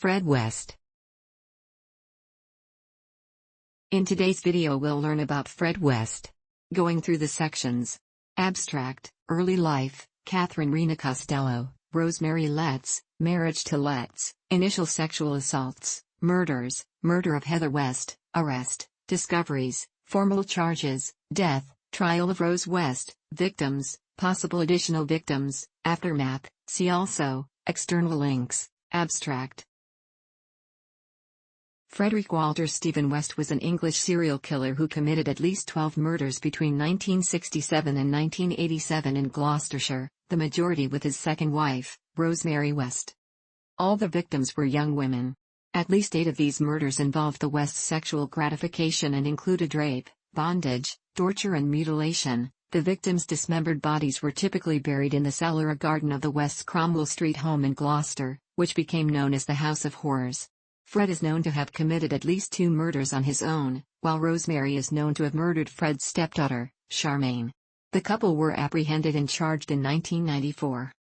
Fred West. In today's video we'll learn about Fred West. Going through the sections. Abstract, Early Life, Rena Costello, Rosemary Letts, Marriage to Letts, Initial Sexual Assaults, Murders, Murder of Heather West, Arrest, Discoveries, Formal Charges, Death, Trial of Rose West, Victims, Possible Additional Victims, Aftermath, see also, External Links, Abstract. Frederick Walter Stephen West was an English serial killer who committed at least 12 murders between 1967 and 1987 in Gloucestershire, the majority with his second wife, Rosemary West. All the victims were young women. At least 8 of these murders involved the West's sexual gratification and included rape, bondage, torture and mutilation. The victims' dismembered bodies were typically buried in the cellar or garden of the West's Cromwell Street home in Gloucester, which became known as the House of Horrors. Fred is known to have committed at least 2 murders on his own, while Rosemary is known to have murdered Fred's stepdaughter, Charmaine. The couple were apprehended and charged in 1994.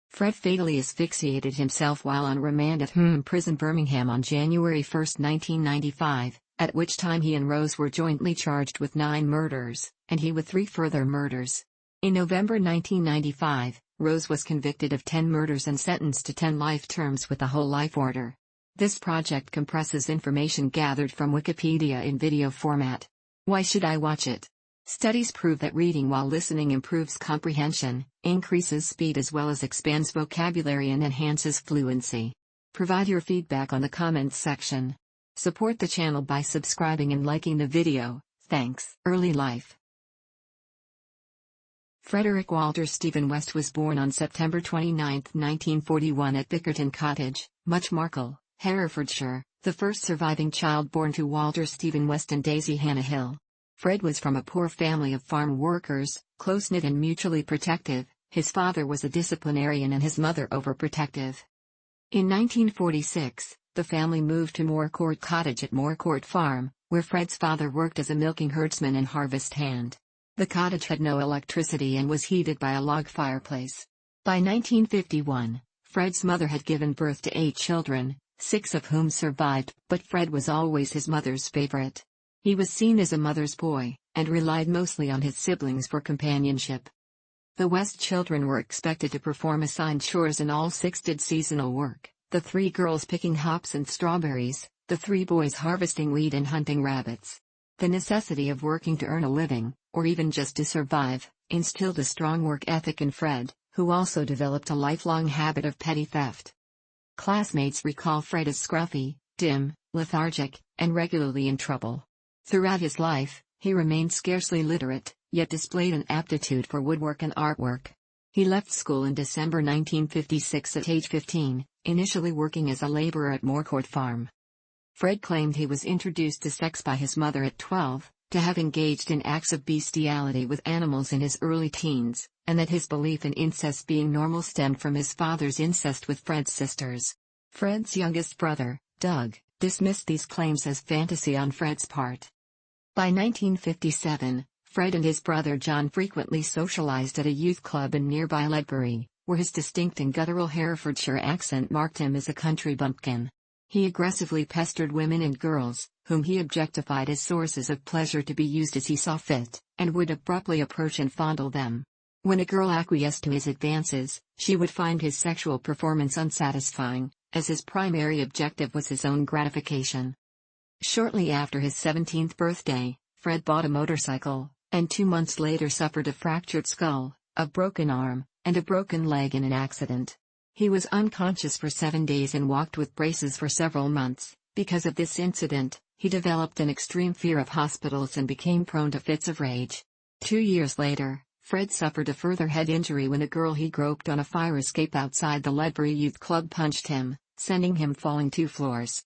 Fred fatally asphyxiated himself while on remand at Prison Birmingham on January 1, 1995, at which time he and Rose were jointly charged with 9 murders, and he with 3 further murders. In November 1995, Rose was convicted of 10 murders and sentenced to 10 life terms with a whole life order. This project compresses information gathered from Wikipedia in video format. Why should I watch it? Studies prove that reading while listening improves comprehension, increases speed as well as expands vocabulary and enhances fluency. Provide your feedback on the comments section. Support the channel by subscribing and liking the video, thanks. Early life. Frederick Walter Stephen West was born on September 29, 1941 at Bickerton Cottage, Muchmarkel, Herefordshire, the first surviving child born to Walter Stephen West and Daisy Hannah Hill. Fred was from a poor family of farm workers, close-knit and mutually protective. His father was a disciplinarian and his mother overprotective. In 1946, the family moved to Moorcourt Cottage at Moorcourt Farm, where Fred's father worked as a milking herdsman and harvest hand. The cottage had no electricity and was heated by a log fireplace. By 1951, Fred's mother had given birth to 8 children, 6 of whom survived, but Fred was always his mother's favorite. He was seen as a mother's boy, and relied mostly on his siblings for companionship. The West children were expected to perform assigned chores and all 6 did seasonal work, the 3 girls picking hops and strawberries, the 3 boys harvesting wheat and hunting rabbits. The necessity of working to earn a living, or even just to survive, instilled a strong work ethic in Fred, who also developed a lifelong habit of petty theft. Classmates recall Fred as scruffy, dim, lethargic, and regularly in trouble. Throughout his life, he remained scarcely literate, yet displayed an aptitude for woodwork and artwork. He left school in December 1956 at age 15, initially working as a laborer at Moorcourt Farm. Fred claimed he was introduced to sex by his mother at 12, to have engaged in acts of bestiality with animals in his early teens, and that his belief in incest being normal stemmed from his father's incest with Fred's sisters. Fred's youngest brother, Doug, dismissed these claims as fantasy on Fred's part. By 1957, Fred and his brother John frequently socialized at a youth club in nearby Ledbury, where his distinct and guttural Herefordshire accent marked him as a country bumpkin. He aggressively pestered women and girls, whom he objectified as sources of pleasure to be used as he saw fit, and would abruptly approach and fondle them. When a girl acquiesced to his advances, she would find his sexual performance unsatisfying, as his primary objective was his own gratification. Shortly after his 17th birthday, Fred bought a motorcycle, and 2 months later suffered a fractured skull, a broken arm, and a broken leg in an accident. He was unconscious for 7 days and walked with braces for several months. Because of this incident, he developed an extreme fear of hospitals and became prone to fits of rage. 2 years later, Fred suffered a further head injury when a girl he groped on a fire escape outside the Ledbury Youth Club punched him, sending him falling 2 floors.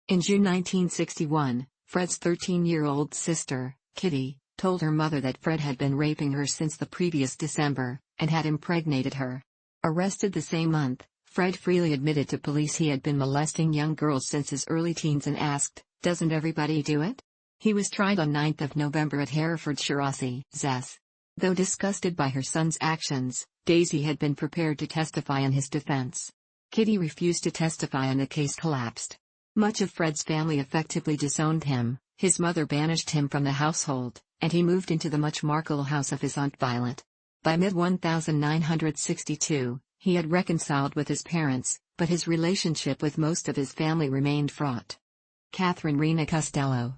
In June 1961, Fred's 13-year-old sister, Kitty, told her mother that Fred had been raping her since the previous December, and had impregnated her. Arrested the same month, Fred freely admitted to police he had been molesting young girls since his early teens and asked, "Doesn't everybody do it?" He was tried on 9 November at Herefordshire Assizes. Though disgusted by her son's actions, Daisy had been prepared to testify in his defense. Kitty refused to testify and the case collapsed. Much of Fred's family effectively disowned him, his mother banished him from the household, and he moved into the much Markle house of his Aunt Violet. By mid-1962, he had reconciled with his parents, but his relationship with most of his family remained fraught. Catherine Rena Costello.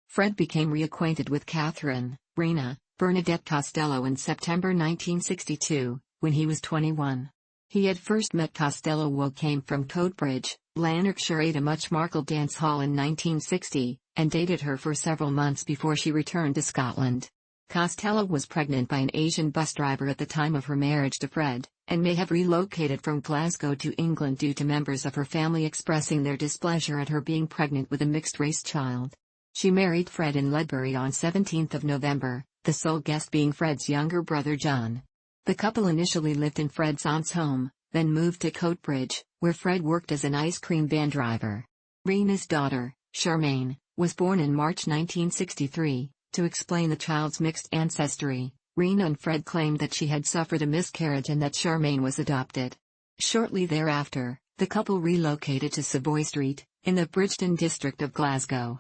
Fred became reacquainted with Catherine, Rena, Bernadette Costello in September 1962, when he was 21. He had first met Costello while came from Coatbridge, Lanarkshire at a much Markle dance hall in 1960, and dated her for several months before she returned to Scotland. Costello was pregnant by an Asian bus driver at the time of her marriage to Fred, and may have relocated from Glasgow to England due to members of her family expressing their displeasure at her being pregnant with a mixed-race child. She married Fred in Ledbury on 17 November, the sole guest being Fred's younger brother John. The couple initially lived in Fred's aunt's home, then moved to Coatbridge, where Fred worked as an ice cream van driver. Rena's daughter, Charmaine, was born in March 1963. To explain the child's mixed ancestry, Rena and Fred claimed that she had suffered a miscarriage and that Charmaine was adopted. Shortly thereafter, the couple relocated to Savoy Street, in the Bridgeton district of Glasgow.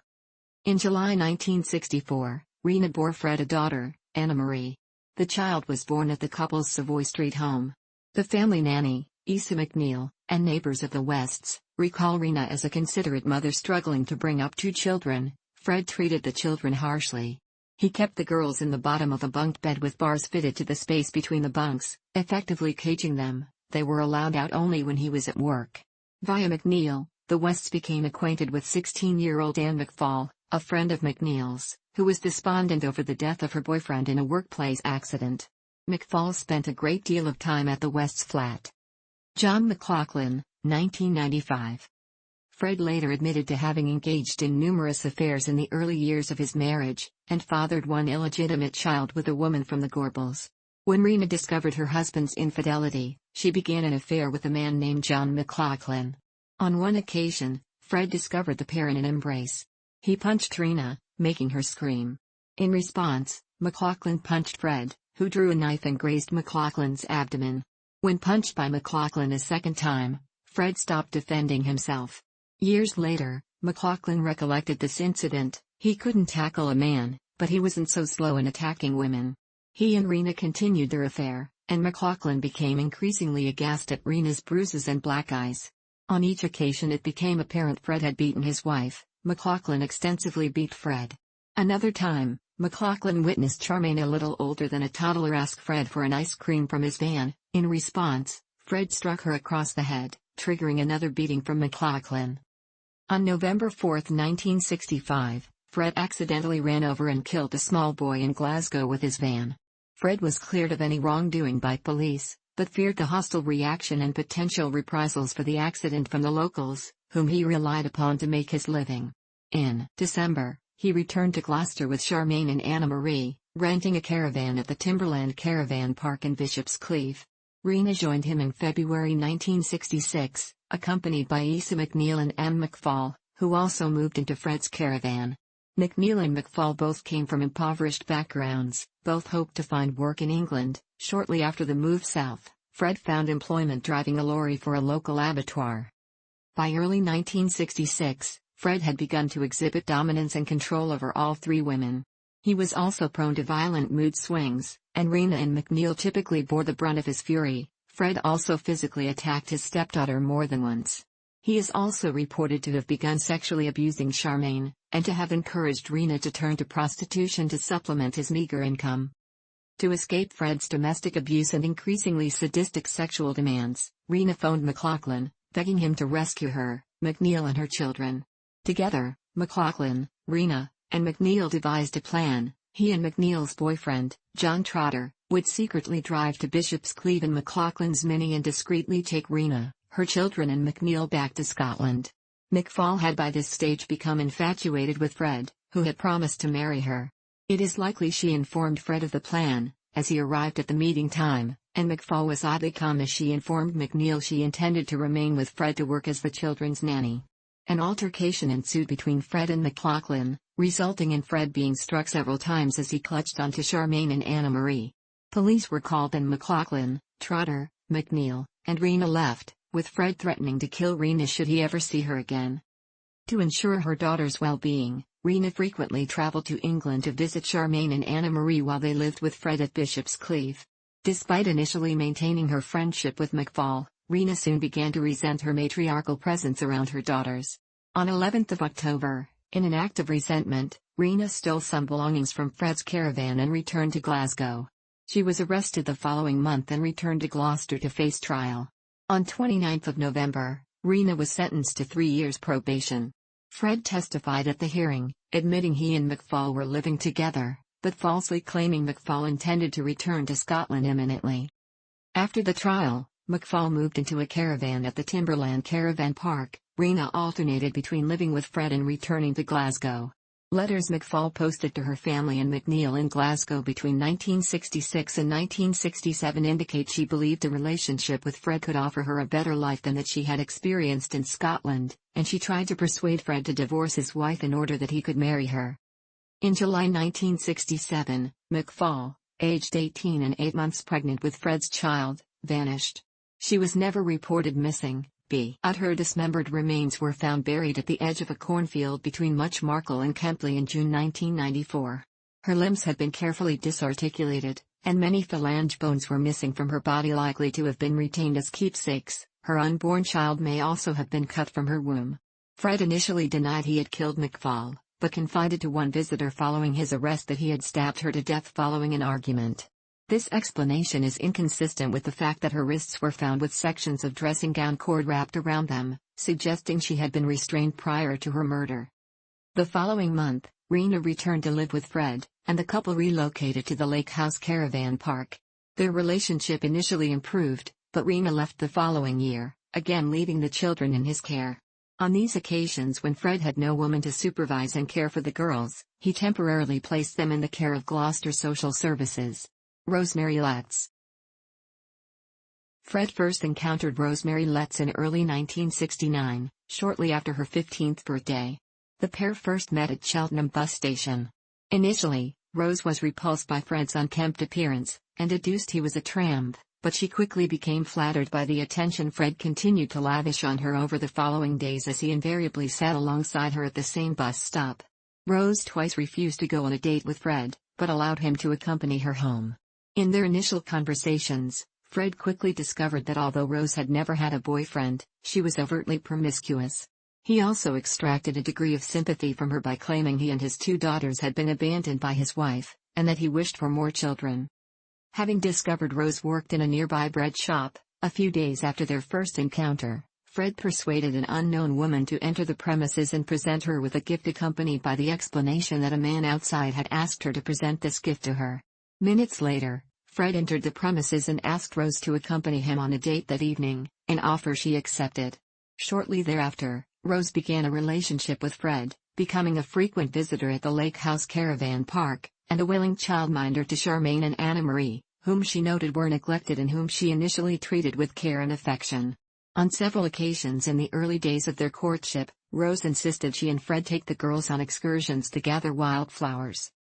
In July 1964, Rena bore Fred a daughter, Anna Marie. The child was born at the couple's Savoy Street home. The family nanny, Isa McNeil, and neighbors of the Wests, recall Rena as a considerate mother struggling to bring up two children. Fred treated the children harshly. He kept the girls in the bottom of a bunk bed with bars fitted to the space between the bunks, effectively caging them. They were allowed out only when he was at work. Via McNeil, the Wests became acquainted with 16-year-old Anne McFall, a friend of McNeil's, who was despondent over the death of her boyfriend in a workplace accident. McFall spent a great deal of time at the Wests' flat. John McLaughlin, 1995. Fred later admitted to having engaged in numerous affairs in the early years of his marriage, and fathered one illegitimate child with a woman from the Gorbals. When Rena discovered her husband's infidelity, she began an affair with a man named John McLaughlin. On one occasion, Fred discovered the pair in an embrace. He punched Rena, making her scream. In response, McLaughlin punched Fred, who drew a knife and grazed McLaughlin's abdomen. When punched by McLaughlin a second time, Fred stopped defending himself. Years later, McLaughlin recollected this incident. He couldn't tackle a man, but he wasn't so slow in attacking women. He and Rena continued their affair, and McLaughlin became increasingly aghast at Rena's bruises and black eyes. On each occasion it became apparent Fred had beaten his wife. McLaughlin extensively beat Fred. Another time, McLaughlin witnessed Charmaine, a little older than a toddler, ask Fred for an ice cream from his van. In response, Fred struck her across the head, triggering another beating from McLaughlin. On November 4, 1965, Fred accidentally ran over and killed a small boy in Glasgow with his van. Fred was cleared of any wrongdoing by police, but feared the hostile reaction and potential reprisals for the accident from the locals, whom he relied upon to make his living. In December, he returned to Gloucester with Charmaine and Anna Marie, renting a caravan at the Timberland Caravan Park in Bishop's Cleeve. Rena joined him in February 1966, accompanied by Isa McNeil and Anne McFall, who also moved into Fred's caravan. McNeil and McFall both came from impoverished backgrounds. Both hoped to find work in England. Shortly after the move south, Fred found employment driving a lorry for a local abattoir. By early 1966, Fred had begun to exhibit dominance and control over all three women. He was also prone to violent mood swings, and Rena and McNeil typically bore the brunt of his fury. Fred also physically attacked his stepdaughter more than once. He is also reported to have begun sexually abusing Charmaine, and to have encouraged Rena to turn to prostitution to supplement his meager income. To escape Fred's domestic abuse and increasingly sadistic sexual demands, Rena phoned McLaughlin, begging him to rescue her, McNeil and her children. Together, McLaughlin, Rena, and McNeil devised a plan. He and McNeil's boyfriend, John Trotter, would secretly drive to Bishop's Cleeve in McLaughlin's Mini and discreetly take Rena, her children and McNeil back to Scotland. McFall had by this stage become infatuated with Fred, who had promised to marry her. It is likely she informed Fred of the plan, as he arrived at the meeting time, and McFall was oddly calm as she informed McNeil she intended to remain with Fred to work as the children's nanny. An altercation ensued between Fred and McLaughlin, resulting in Fred being struck several times as he clutched onto Charmaine and Anna Marie. Police were called and McLaughlin, Trotter, McNeil, and Rena left, with Fred threatening to kill Rena should he ever see her again. To ensure her daughter's well-being, Rena frequently traveled to England to visit Charmaine and Anna Marie while they lived with Fred at Bishop's Cleeve. Despite initially maintaining her friendship with McFall, Rena soon began to resent her matriarchal presence around her daughters. On 11th of October, in an act of resentment, Rena stole some belongings from Fred's caravan and returned to Glasgow. She was arrested the following month and returned to Gloucester to face trial. On 29th of November, Rena was sentenced to 3 years probation. Fred testified at the hearing, admitting he and McFall were living together, but falsely claiming McFall intended to return to Scotland imminently. After the trial, McFall moved into a caravan at the Timberland Caravan Park. Rena alternated between living with Fred and returning to Glasgow. Letters McFall posted to her family and McNeil in Glasgow between 1966 and 1967 indicate she believed a relationship with Fred could offer her a better life than that she had experienced in Scotland, and she tried to persuade Fred to divorce his wife in order that he could marry her. In July 1967, McFall, aged 18 and 8 months pregnant with Fred's child, vanished. She was never reported missing. Her dismembered remains were found buried at the edge of a cornfield between Muchmarcle and Kempley in June 1994. Her limbs had been carefully disarticulated, and many phalange bones were missing from her body, likely to have been retained as keepsakes. Her unborn child may also have been cut from her womb. Fred initially denied he had killed McFall, but confided to one visitor following his arrest that he had stabbed her to death following an argument. This explanation is inconsistent with the fact that her wrists were found with sections of dressing gown cord wrapped around them, suggesting she had been restrained prior to her murder. The following month, Rena returned to live with Fred, and the couple relocated to the Lake House Caravan Park. Their relationship initially improved, but Rena left the following year, again leaving the children in his care. On these occasions when Fred had no woman to supervise and care for the girls, he temporarily placed them in the care of Gloucester Social Services. Rosemary Letts. Fred first encountered Rosemary Letts in early 1969, shortly after her 15th birthday. The pair first met at Cheltenham bus station. Initially, Rose was repulsed by Fred's unkempt appearance, and deduced he was a tramp, but she quickly became flattered by the attention Fred continued to lavish on her over the following days as he invariably sat alongside her at the same bus stop. Rose twice refused to go on a date with Fred, but allowed him to accompany her home. In their initial conversations, Fred quickly discovered that although Rose had never had a boyfriend, she was overtly promiscuous. He also extracted a degree of sympathy from her by claiming he and his 2 daughters had been abandoned by his wife, and that he wished for more children. Having discovered Rose worked in a nearby bread shop, a few days after their first encounter, Fred persuaded an unknown woman to enter the premises and present her with a gift, accompanied by the explanation that a man outside had asked her to present this gift to her. Minutes later, Fred entered the premises and asked Rose to accompany him on a date that evening, an offer she accepted. Shortly thereafter, Rose began a relationship with Fred, becoming a frequent visitor at the Lake House Caravan Park, and a willing childminder to Charmaine and Anna Marie, whom she noted were neglected and whom she initially treated with care and affection. On several occasions in the early days of their courtship, Rose insisted she and Fred take the girls on excursions to gather wildflowers.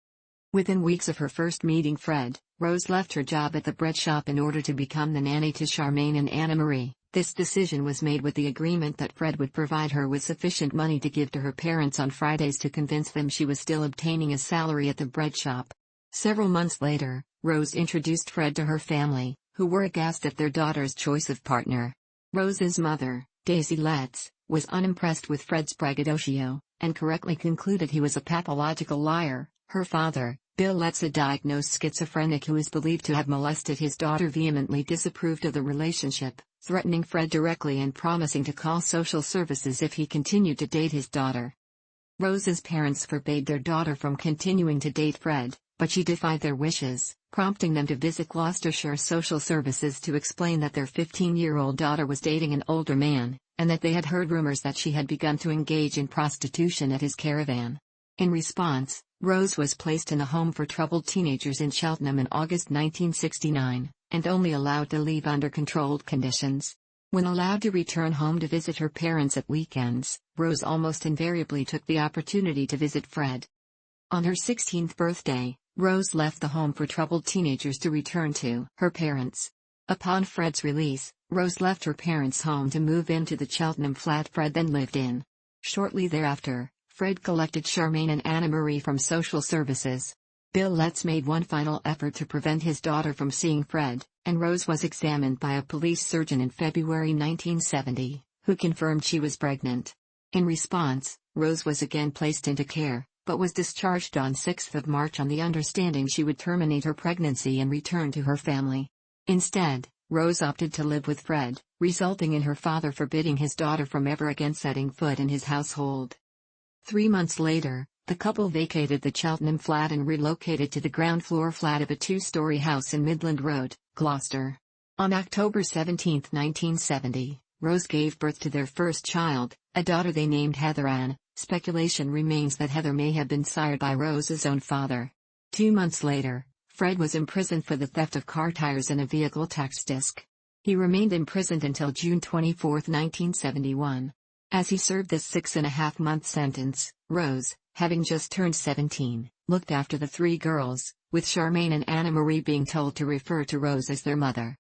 Within weeks of her first meeting Fred, Rose left her job at the bread shop in order to become the nanny to Charmaine and Anna Marie. This decision was made with the agreement that Fred would provide her with sufficient money to give to her parents on Fridays to convince them she was still obtaining a salary at the bread shop. Several months later, Rose introduced Fred to her family, who were aghast at their daughter's choice of partner. Rose's mother, Daisy Letts, was unimpressed with Fred's braggadocio, and correctly concluded he was a pathological liar. Her father, Bill Letts, a diagnosed schizophrenic who is believed to have molested his daughter, vehemently disapproved of the relationship, threatening Fred directly and promising to call social services if he continued to date his daughter. Rose's parents forbade their daughter from continuing to date Fred, but she defied their wishes, prompting them to visit Gloucestershire Social Services to explain that their 15-year-old daughter was dating an older man, and that they had heard rumors that she had begun to engage in prostitution at his caravan. In response, Rose was placed in a home for troubled teenagers in Cheltenham in August 1969, and only allowed to leave under controlled conditions. When allowed to return home to visit her parents at weekends, Rose almost invariably took the opportunity to visit Fred. On her 16th birthday, Rose left the home for troubled teenagers to return to her parents. Upon Fred's release, Rose left her parents' home to move into the Cheltenham flat Fred then lived in. Shortly thereafter, Fred collected Charmaine and Anna Marie from social services. Bill Letts made one final effort to prevent his daughter from seeing Fred, and Rose was examined by a police surgeon in February 1970, who confirmed she was pregnant. In response, Rose was again placed into care, but was discharged on 6 March on the understanding she would terminate her pregnancy and return to her family. Instead, Rose opted to live with Fred, resulting in her father forbidding his daughter from ever again setting foot in his household. 3 months later, the couple vacated the Cheltenham flat and relocated to the ground floor flat of a 2-story house in Midland Road, Gloucester. On October 17, 1970, Rose gave birth to their first child, a daughter they named Heather Ann. Speculation remains that Heather may have been sired by Rose's own father. 2 months later, Fred was imprisoned for the theft of car tires and a vehicle tax disc. He remained imprisoned until June 24, 1971. As he served this 6.5-month sentence, Rose, having just turned 17, looked after the 3 girls, with Charmaine and Anna Marie being told to refer to Rose as their mother.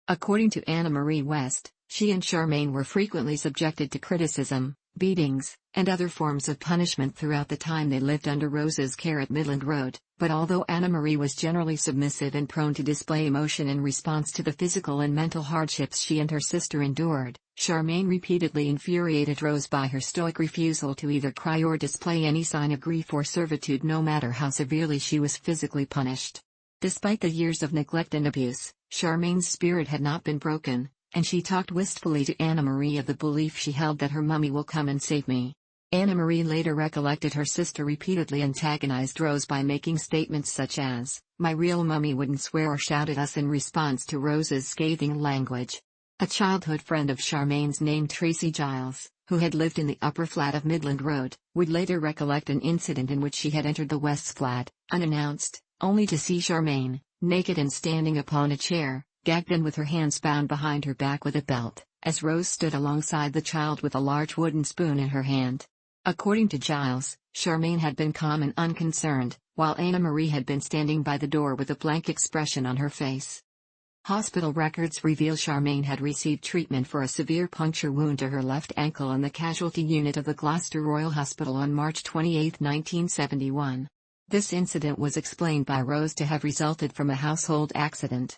According to Anna Marie West, she and Charmaine were frequently subjected to criticism, beatings, and other forms of punishment throughout the time they lived under Rose's care at Midland Road, but although Anna Marie was generally submissive and prone to display emotion in response to the physical and mental hardships she and her sister endured, Charmaine repeatedly infuriated Rose by her stoic refusal to either cry or display any sign of grief or servitude no matter how severely she was physically punished. Despite the years of neglect and abuse, Charmaine's spirit had not been broken, and she talked wistfully to Anna Marie of the belief she held that her mummy will come and save me. Anna Marie later recollected her sister repeatedly antagonized Rose by making statements such as, "My real mummy wouldn't swear or shout at us," in response to Rose's scathing language. A childhood friend of Charmaine's named Tracy Giles, who had lived in the upper flat of Midland Road, would later recollect an incident in which she had entered the West's flat, unannounced, only to see Charmaine, naked and standing upon a chair, gagged and with her hands bound behind her back with a belt, as Rose stood alongside the child with a large wooden spoon in her hand. According to Giles, Charmaine had been calm and unconcerned, while Anna Marie had been standing by the door with a blank expression on her face. Hospital records reveal Charmaine had received treatment for a severe puncture wound to her left ankle in the casualty unit of the Gloucester Royal Hospital on March 28, 1971. This incident was explained by Rose to have resulted from a household accident.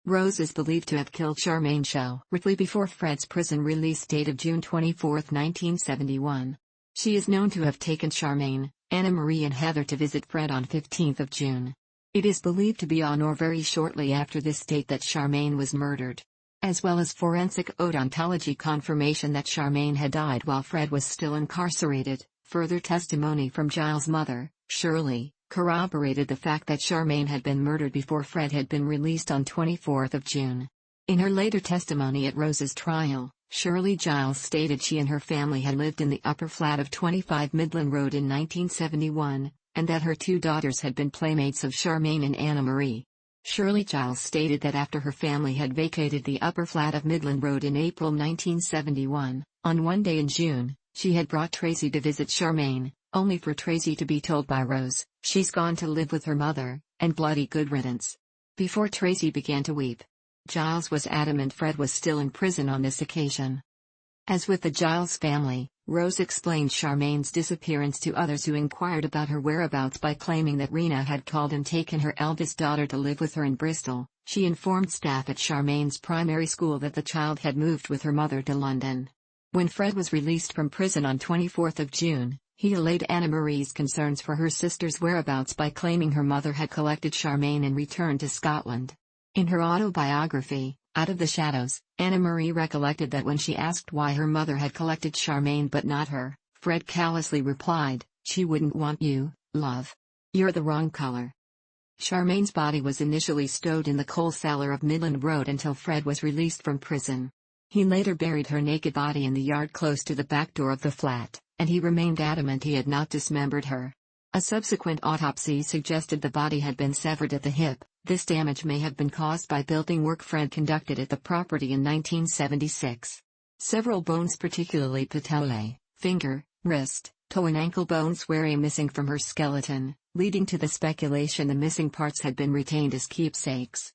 Rose is believed to have killed Charmaine shortly before Fred's prison release date of June 24, 1971. She is known to have taken Charmaine, Anna Marie and Heather to visit Fred on 15 June. It is believed to be on or very shortly after this date that Charmaine was murdered. As well as forensic odontology confirmation that Charmaine had died while Fred was still incarcerated, further testimony from Giles' mother, Shirley, corroborated the fact that Charmaine had been murdered before Fred had been released on 24 June. In her later testimony at Rose's trial, Shirley Giles stated she and her family had lived in the upper flat of 25 Midland Road in 1971, and that her 2 daughters had been playmates of Charmaine and Anna Marie. Shirley Giles stated that after her family had vacated the upper flat of Midland Road in April 1971, on one day in June, she had brought Tracy to visit Charmaine, only for Tracy to be told by Rose, "She's gone to live with her mother, and bloody good riddance." Before Tracy began to weep. Giles was adamant Fred was still in prison on this occasion. As with the Giles family, Rose explained Charmaine's disappearance to others who inquired about her whereabouts by claiming that Rena had called and taken her eldest daughter to live with her in Bristol. She informed staff at Charmaine's primary school that the child had moved with her mother to London. When Fred was released from prison on 24 June, he allayed Anna Marie's concerns for her sister's whereabouts by claiming her mother had collected Charmaine and returned to Scotland. In her autobiography, Out of the Shadows, Anna Marie recollected that when she asked why her mother had collected Charmaine but not her, Fred callously replied, "She wouldn't want you, love. You're the wrong color." Charmaine's body was initially stowed in the coal cellar of Midland Road until Fred was released from prison. He later buried her naked body in the yard close to the back door of the flat, and he remained adamant he had not dismembered her. A subsequent autopsy suggested the body had been severed at the hip. This damage may have been caused by building work Fred conducted at the property in 1976. Several bones, particularly patella, finger, wrist, toe and ankle bones, were missing from her skeleton, leading to the speculation the missing parts had been retained as keepsakes.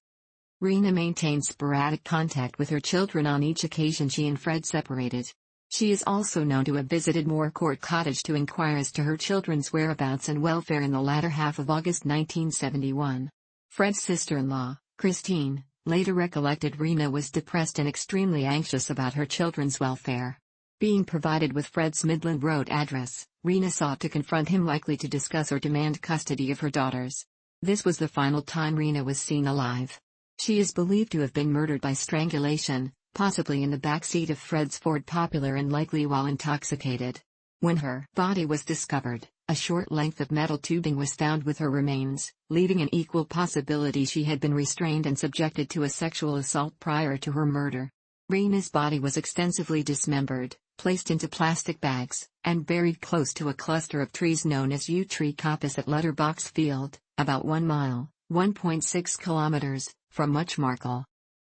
Rena maintained sporadic contact with her children on each occasion she and Fred separated. She is also known to have visited Moor Court Cottage to inquire as to her children's whereabouts and welfare in the latter half of August 1971. Fred's sister-in-law, Christine, later recollected Rena was depressed and extremely anxious about her children's welfare. Being provided with Fred's Midland Road address, Rena sought to confront him, likely to discuss or demand custody of her daughters. This was the final time Rena was seen alive. She is believed to have been murdered by strangulation, possibly in the backseat of Fred's Ford Popular and likely while intoxicated. When her body was discovered, a short length of metal tubing was found with her remains, leaving an equal possibility she had been restrained and subjected to a sexual assault prior to her murder. Rena's body was extensively dismembered, placed into plastic bags, and buried close to a cluster of trees known as Yew Tree Coppice at Letterbox Field, about 1 mile, 1.6 kilometers, from Muchmarkel.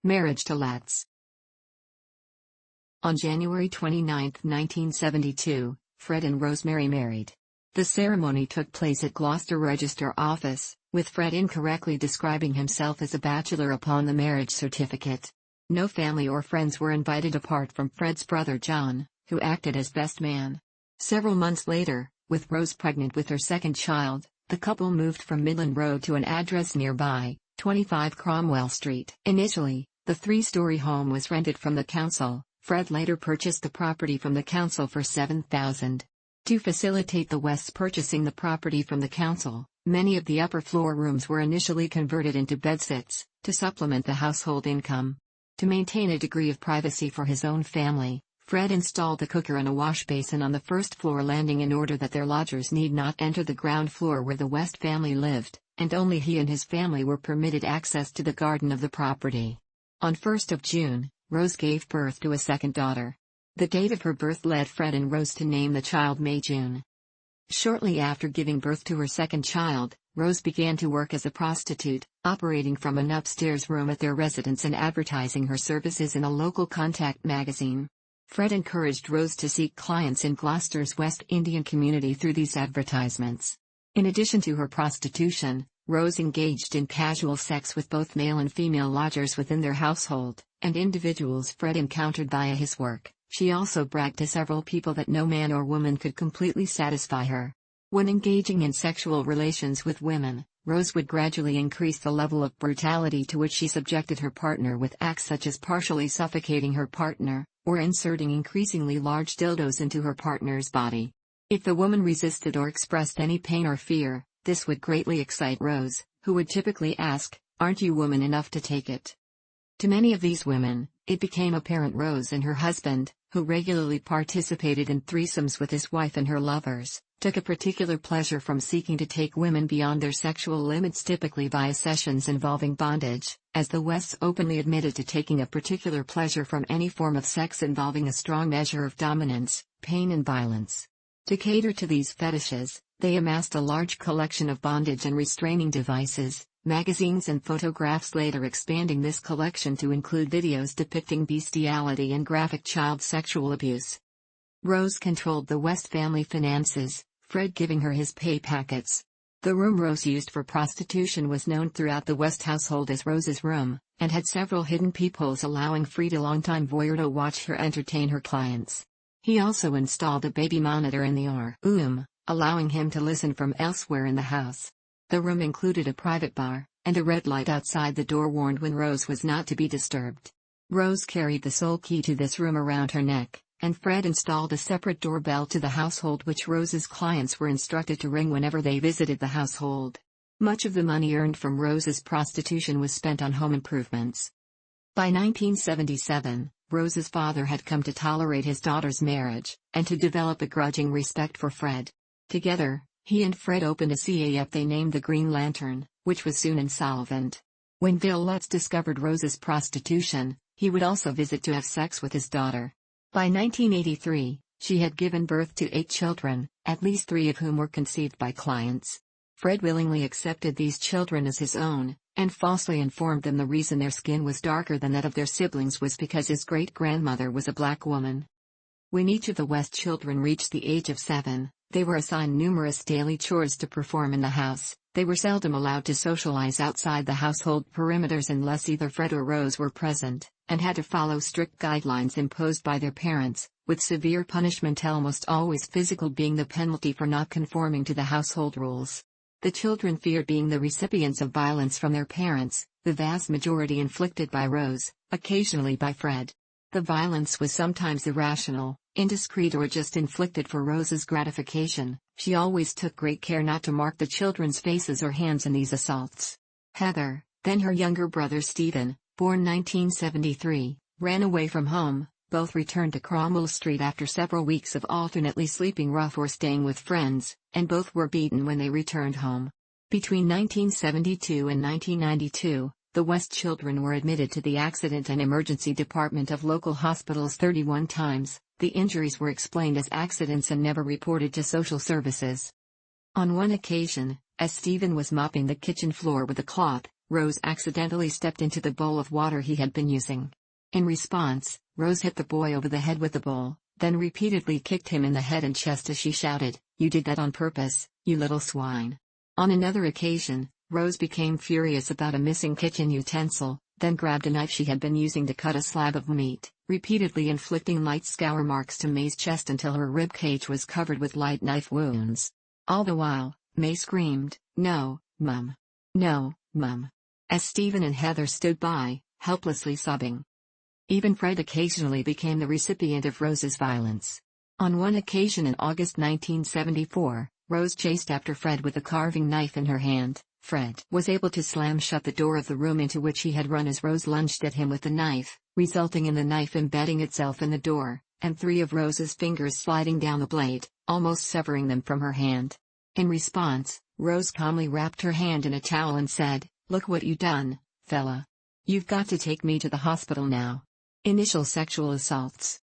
Marriage to Letts. On January 29, 1972, Fred and Rosemary married. The ceremony took place at Gloucester Register Office, with Fred incorrectly describing himself as a bachelor upon the marriage certificate. No family or friends were invited apart from Fred's brother John, who acted as best man. Several months later, with Rose pregnant with her second child, the couple moved from Midland Road to an address nearby, 25 Cromwell Street. Initially, the 3-story home was rented from the council. Fred later purchased the property from the council for $7,000. To facilitate the Wests purchasing the property from the council, many of the upper floor rooms were initially converted into bedsits, to supplement the household income. To maintain a degree of privacy for his own family, Fred installed a cooker and a wash basin on the first-floor landing in order that their lodgers need not enter the ground floor where the West family lived, and only he and his family were permitted access to the garden of the property. On 1st of June, Rose gave birth to a second daughter. The date of her birth led Fred and Rose to name the child May-June. Shortly after giving birth to her second child, Rose began to work as a prostitute, operating from an upstairs room at their residence and advertising her services in a local contact magazine. Fred encouraged Rose to seek clients in Gloucester's West Indian community through these advertisements. In addition to her prostitution, Rose engaged in casual sex with both male and female lodgers within their household, and individuals Fred encountered via his work. She also bragged to several people that no man or woman could completely satisfy her. When engaging in sexual relations with women, Rose would gradually increase the level of brutality to which she subjected her partner with acts such as partially suffocating her partner, or inserting increasingly large dildos into her partner's body. If the woman resisted or expressed any pain or fear, this would greatly excite Rose, who would typically ask, "Aren't you woman enough to take it?" To many of these women, it became apparent Rose and her husband, who regularly participated in threesomes with his wife and her lovers, took a particular pleasure from seeking to take women beyond their sexual limits, typically via sessions involving bondage, as the Wests openly admitted to taking a particular pleasure from any form of sex involving a strong measure of dominance, pain and violence. To cater to these fetishes, they amassed a large collection of bondage and restraining devices, magazines and photographs, later expanding this collection to include videos depicting bestiality and graphic child sexual abuse. Rose controlled the West family finances, Fred giving her his pay packets. The room Rose used for prostitution was known throughout the West household as Rose's room, and had several hidden peepholes allowing Fred, a longtime voyeur, to watch her entertain her clients. He also installed a baby monitor in the room, allowing him to listen from elsewhere in the house. The room included a private bar, and a red light outside the door warned when Rose was not to be disturbed. Rose carried the sole key to this room around her neck, and Fred installed a separate doorbell to the household which Rose's clients were instructed to ring whenever they visited the household. Much of the money earned from Rose's prostitution was spent on home improvements. By 1977, Rose's father had come to tolerate his daughter's marriage, and to develop a grudging respect for Fred. Together, he and Fred opened a CAF they named the Green Lantern, which was soon insolvent. When Bill Letts discovered Rose's prostitution, he would also visit to have sex with his daughter. By 1983, she had given birth to 8 children, at least 3 of whom were conceived by clients. Fred willingly accepted these children as his own, and falsely informed them the reason their skin was darker than that of their siblings was because his great-grandmother was a black woman. When each of the West children reached the age of 7, they were assigned numerous daily chores to perform in the house, They were seldom allowed to socialize outside the household perimeters unless either Fred or Rose were present, and had to follow strict guidelines imposed by their parents, with severe punishment, almost always physical, being the penalty for not conforming to the household rules. The children feared being the recipients of violence from their parents, the vast majority inflicted by Rose, occasionally by Fred. The violence was sometimes irrational, indiscreet, or just inflicted for Rose's gratification. She always took great care not to mark the children's faces or hands in these assaults. Heather, then her younger brother Stephen, born 1973, ran away from home. Both returned to Cromwell Street after several weeks of alternately sleeping rough or staying with friends, and both were beaten when they returned home. Between 1972 and 1992, the West children were admitted to the Accident and Emergency Department of local hospitals 31 times. The injuries were explained as accidents and never reported to social services. On one occasion, as Stephen was mopping the kitchen floor with a cloth, Rose accidentally stepped into the bowl of water he had been using. In response, Rose hit the boy over the head with the bowl, then repeatedly kicked him in the head and chest as she shouted, "You did that on purpose, you little swine." On another occasion, Rose became furious about a missing kitchen utensil, then grabbed a knife she had been using to cut a slab of meat, repeatedly inflicting light scour marks to May's chest until her rib cage was covered with light knife wounds. All the while, May screamed, "No, Mum. No, Mum," as Stephen and Heather stood by, helplessly sobbing. Even Fred occasionally became the recipient of Rose's violence. On one occasion in August 1974, Rose chased after Fred with a carving knife in her hand. Fred was able to slam shut the door of the room into which he had run as Rose lunged at him with the knife, resulting in the knife embedding itself in the door, and 3 of Rose's fingers sliding down the blade, almost severing them from her hand. In response, Rose calmly wrapped her hand in a towel and said, "Look what you done, fella. You've got to take me to the hospital now." Initial sexual assaults.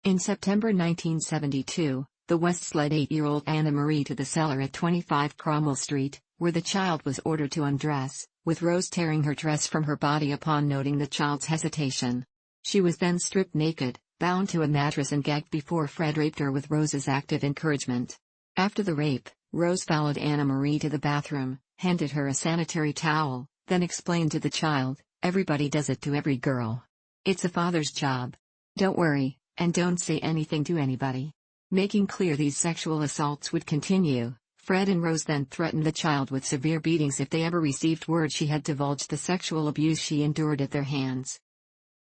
In September 1972, the Wests led 8-year-old Anna Marie to the cellar at 25 Cromwell Street, where the child was ordered to undress, with Rose tearing her dress from her body upon noting the child's hesitation. She was then stripped naked, bound to a mattress and gagged before Fred raped her with Rose's active encouragement. After the rape, Rose followed Anna Marie to the bathroom, handed her a sanitary towel, then explained to the child, "Everybody does it to every girl. It's a father's job. Don't worry, and don't say anything to anybody." Making clear these sexual assaults would continue, Fred and Rose then threatened the child with severe beatings if they ever received word she had divulged the sexual abuse she endured at their hands.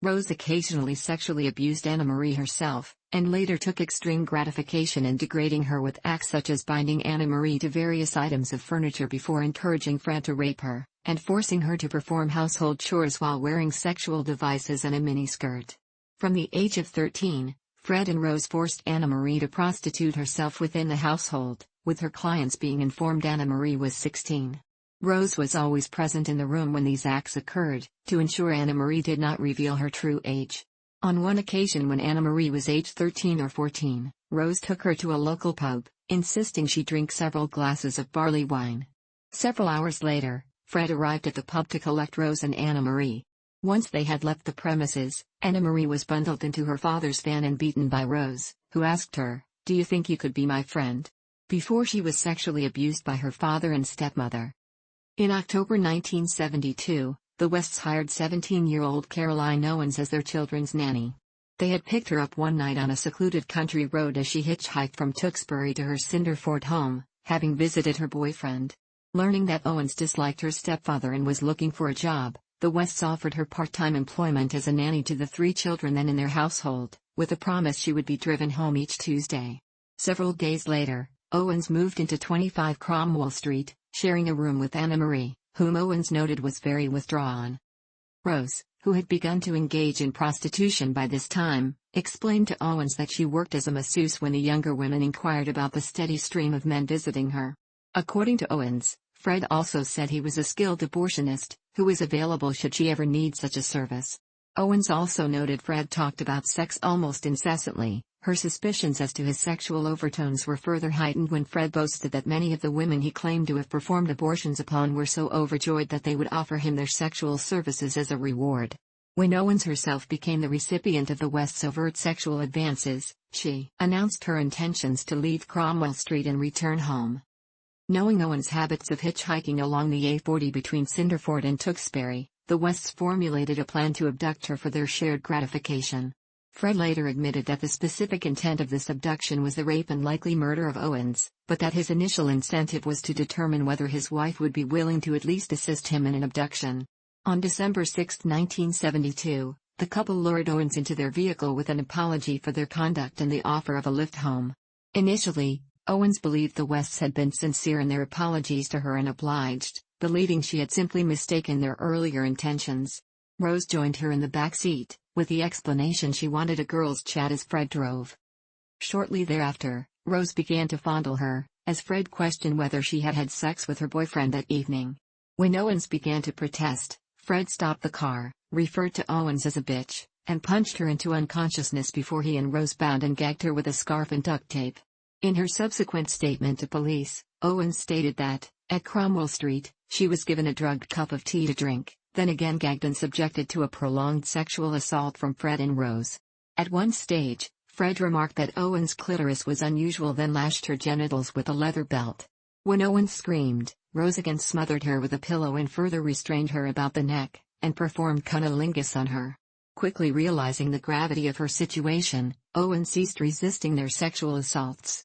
Rose occasionally sexually abused Anna Marie herself, and later took extreme gratification in degrading her with acts such as binding Anna Marie to various items of furniture before encouraging Fred to rape her, and forcing her to perform household chores while wearing sexual devices and a miniskirt. From the age of 13, Fred and Rose forced Anna Marie to prostitute herself within the household, with her clients being informed Anna Marie was 16. Rose was always present in the room when these acts occurred, to ensure Anna Marie did not reveal her true age. On one occasion when Anna Marie was aged 13 or 14, Rose took her to a local pub, insisting she drink several glasses of barley wine. Several hours later, Fred arrived at the pub to collect Rose and Anna Marie. Once they had left the premises, Anna Marie was bundled into her father's van and beaten by Rose, who asked her, "Do you think you could be my friend?" before she was sexually abused by her father and stepmother. In October 1972, the Wests hired 17-year-old Caroline Owens as their children's nanny. They had picked her up one night on a secluded country road as she hitchhiked from Tewksbury to her Cinderford home, having visited her boyfriend. Learning that Owens disliked her stepfather and was looking for a job, the Wests offered her part-time employment as a nanny to the 3 children then in their household, with a promise she would be driven home each Tuesday. Several days later, Owens moved into 25 Cromwell Street, sharing a room with Anna Marie, whom Owens noted was very withdrawn. Rose, who had begun to engage in prostitution by this time, explained to Owens that she worked as a masseuse when the younger women inquired about the steady stream of men visiting her. According to Owens, Fred also said he was a skilled abortionist, who was available should she ever need such a service. Owens also noted Fred talked about sex almost incessantly. Her suspicions as to his sexual overtones were further heightened when Fred boasted that many of the women he claimed to have performed abortions upon were so overjoyed that they would offer him their sexual services as a reward. When Owens herself became the recipient of the Wests' overt sexual advances, she announced her intentions to leave Cromwell Street and return home. Knowing Owen's habits of hitchhiking along the A40 between Cinderford and Tewkesbury, the Wests formulated a plan to abduct her for their shared gratification. Fred later admitted that the specific intent of this abduction was the rape and likely murder of Owens, but that his initial incentive was to determine whether his wife would be willing to at least assist him in an abduction. On December 6, 1972, the couple lured Owens into their vehicle with an apology for their conduct and the offer of a lift home. Initially, Owens believed the Wests had been sincere in their apologies to her and obliged, believing she had simply mistaken their earlier intentions. Rose joined her in the back seat, with the explanation she wanted a girls' chat as Fred drove. Shortly thereafter, Rose began to fondle her, as Fred questioned whether she had had sex with her boyfriend that evening. When Owens began to protest, Fred stopped the car, referred to Owens as a bitch, and punched her into unconsciousness before he and Rose bound and gagged her with a scarf and duct tape. In her subsequent statement to police, Owens stated that, at Cromwell Street, she was given a drugged cup of tea to drink, then again gagged and subjected to a prolonged sexual assault from Fred and Rose. At one stage, Fred remarked that Owens' clitoris was unusual, then lashed her genitals with a leather belt. When Owens screamed, Rose again smothered her with a pillow and further restrained her about the neck, and performed cunnilingus on her. Quickly realizing the gravity of her situation, Owens ceased resisting their sexual assaults.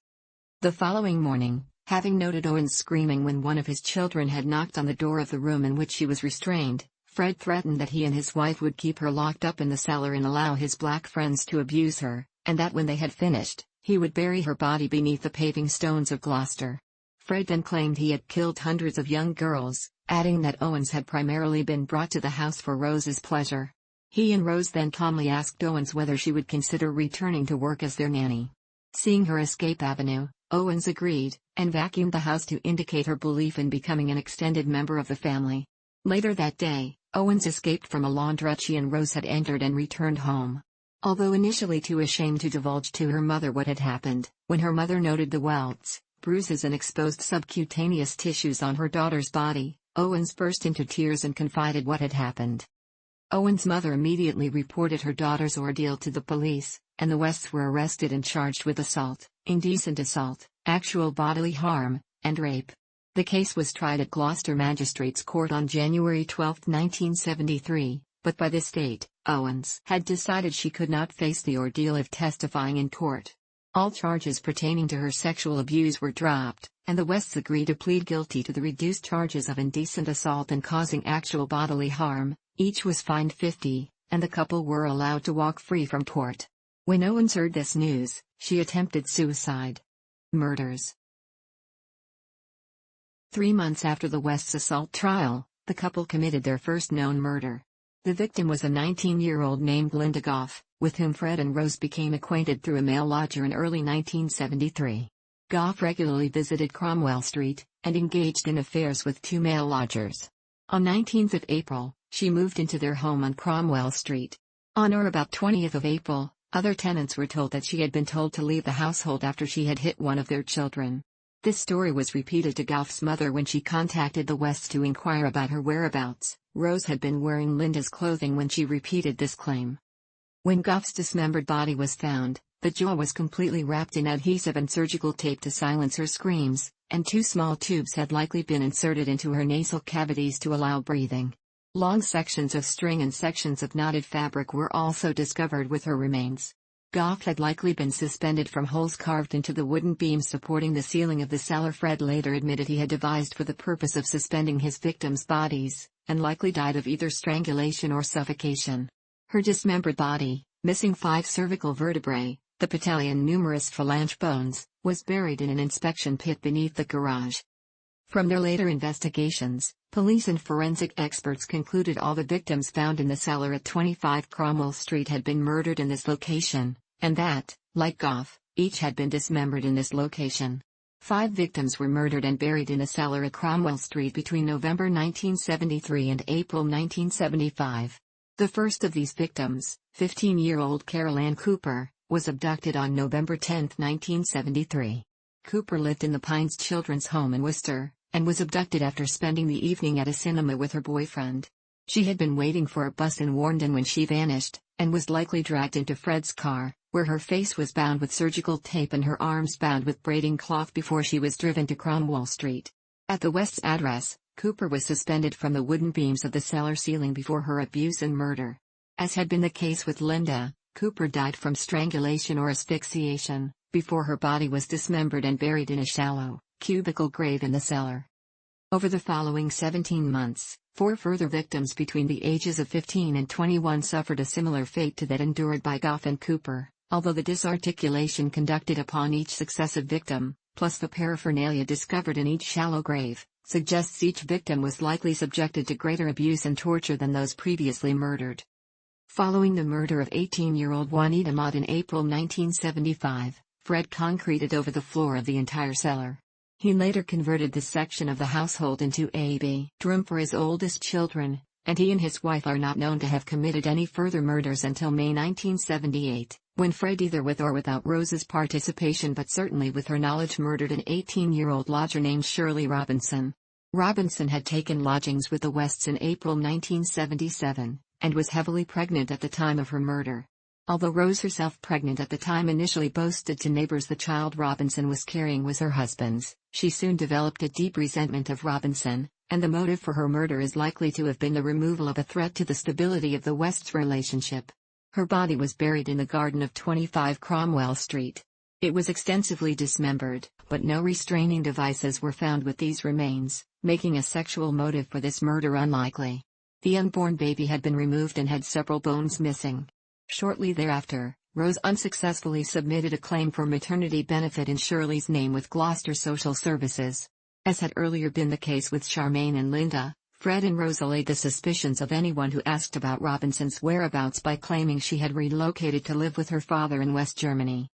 The following morning, having noted Owens screaming when one of his children had knocked on the door of the room in which she was restrained, Fred threatened that he and his wife would keep her locked up in the cellar and allow his black friends to abuse her, and that when they had finished, he would bury her body beneath the paving stones of Gloucester. Fred then claimed he had killed hundreds of young girls, adding that Owens had primarily been brought to the house for Rose's pleasure. He and Rose then calmly asked Owens whether she would consider returning to work as their nanny. Seeing her escape avenue, Owens agreed, and vacuumed the house to indicate her belief in becoming an extended member of the family. Later that day, Owens escaped from a laundrette she and Rose had entered and returned home. Although initially too ashamed to divulge to her mother what had happened, when her mother noted the welts, bruises and exposed subcutaneous tissues on her daughter's body, Owens burst into tears and confided what had happened. Owens' mother immediately reported her daughter's ordeal to the police, and the Wests were arrested and charged with assault, indecent assault, actual bodily harm, and rape. The case was tried at Gloucester Magistrates' Court on January 12, 1973, but by this date, Owens had decided she could not face the ordeal of testifying in court. All charges pertaining to her sexual abuse were dropped, and the Wests agreed to plead guilty to the reduced charges of indecent assault and causing actual bodily harm. Each was fined $50, and the couple were allowed to walk free from court. When Owens heard this news, she attempted suicide. Murders. 3 months after the Wests' assault trial, the couple committed their first known murder. The victim was a 19-year-old named Linda Goff, with whom Fred and Rose became acquainted through a male lodger in early 1973. Goff regularly visited Cromwell Street, and engaged in affairs with 2 male lodgers. On 19th of April, she moved into their home on Cromwell Street. On or about 20th of April, other tenants were told that she had been told to leave the household after she had hit one of their children. This story was repeated to Goff's mother when she contacted the Wests to inquire about her whereabouts. Rose had been wearing Linda's clothing when she repeated this claim. When Goff's dismembered body was found, the jaw was completely wrapped in adhesive and surgical tape to silence her screams, and 2 small tubes had likely been inserted into her nasal cavities to allow breathing. Long sections of string and sections of knotted fabric were also discovered with her remains. Goff had likely been suspended from holes carved into the wooden beams supporting the ceiling of the cellar Fred later admitted he had devised for the purpose of suspending his victims' bodies, and likely died of either strangulation or suffocation. Her dismembered body, missing 5 cervical vertebrae, the patella and numerous phalange bones, was buried in an inspection pit beneath the garage. From their later investigations, police and forensic experts concluded all the victims found in the cellar at 25 Cromwell Street had been murdered in this location, and that, like Goff, each had been dismembered in this location. 5 victims were murdered and buried in a cellar at Cromwell Street between November 1973 and April 1975. The first of these victims, 15-year-old Carol Ann Cooper, was abducted on November 10, 1973. Cooper lived in the Pines Children's Home in Worcester, and was abducted after spending the evening at a cinema with her boyfriend. She had been waiting for a bus in Warndon when she vanished, and was likely dragged into Fred's car, where her face was bound with surgical tape and her arms bound with braiding cloth before she was driven to Cromwell Street. At the West's address, Cooper was suspended from the wooden beams of the cellar ceiling before her abuse and murder. As had been the case with Linda, Cooper died from strangulation or asphyxiation, before her body was dismembered and buried in a shallow, cubical grave in the cellar. Over the following 17 months, 4 further victims between the ages of 15 and 21 suffered a similar fate to that endured by Goff and Cooper, although the disarticulation conducted upon each successive victim, plus the paraphernalia discovered in each shallow grave, suggests each victim was likely subjected to greater abuse and torture than those previously murdered. Following the murder of 18-year-old Juanita Mott in April 1975, Fred concreted over the floor of the entire cellar. He later converted this section of the household into a bedroom for his oldest children, and he and his wife are not known to have committed any further murders until May 1978, when Fred, either with or without Rose's participation but certainly with her knowledge, murdered an 18-year-old lodger named Shirley Robinson. Robinson had taken lodgings with the Wests in April 1977, and was heavily pregnant at the time of her murder. Although Rose, herself pregnant at the time, initially boasted to neighbors the child Robinson was carrying was her husband's, she soon developed a deep resentment of Robinson, and the motive for her murder is likely to have been the removal of a threat to the stability of the Wests' relationship. Her body was buried in the garden of 25 Cromwell Street. It was extensively dismembered, but no restraining devices were found with these remains, making a sexual motive for this murder unlikely. The unborn baby had been removed and had several bones missing. Shortly thereafter, Rose unsuccessfully submitted a claim for maternity benefit in Shirley's name with Gloucester Social Services. As had earlier been the case with Charmaine and Linda, Fred and Rose allayed the suspicions of anyone who asked about Robinson's whereabouts by claiming she had relocated to live with her father in West Germany.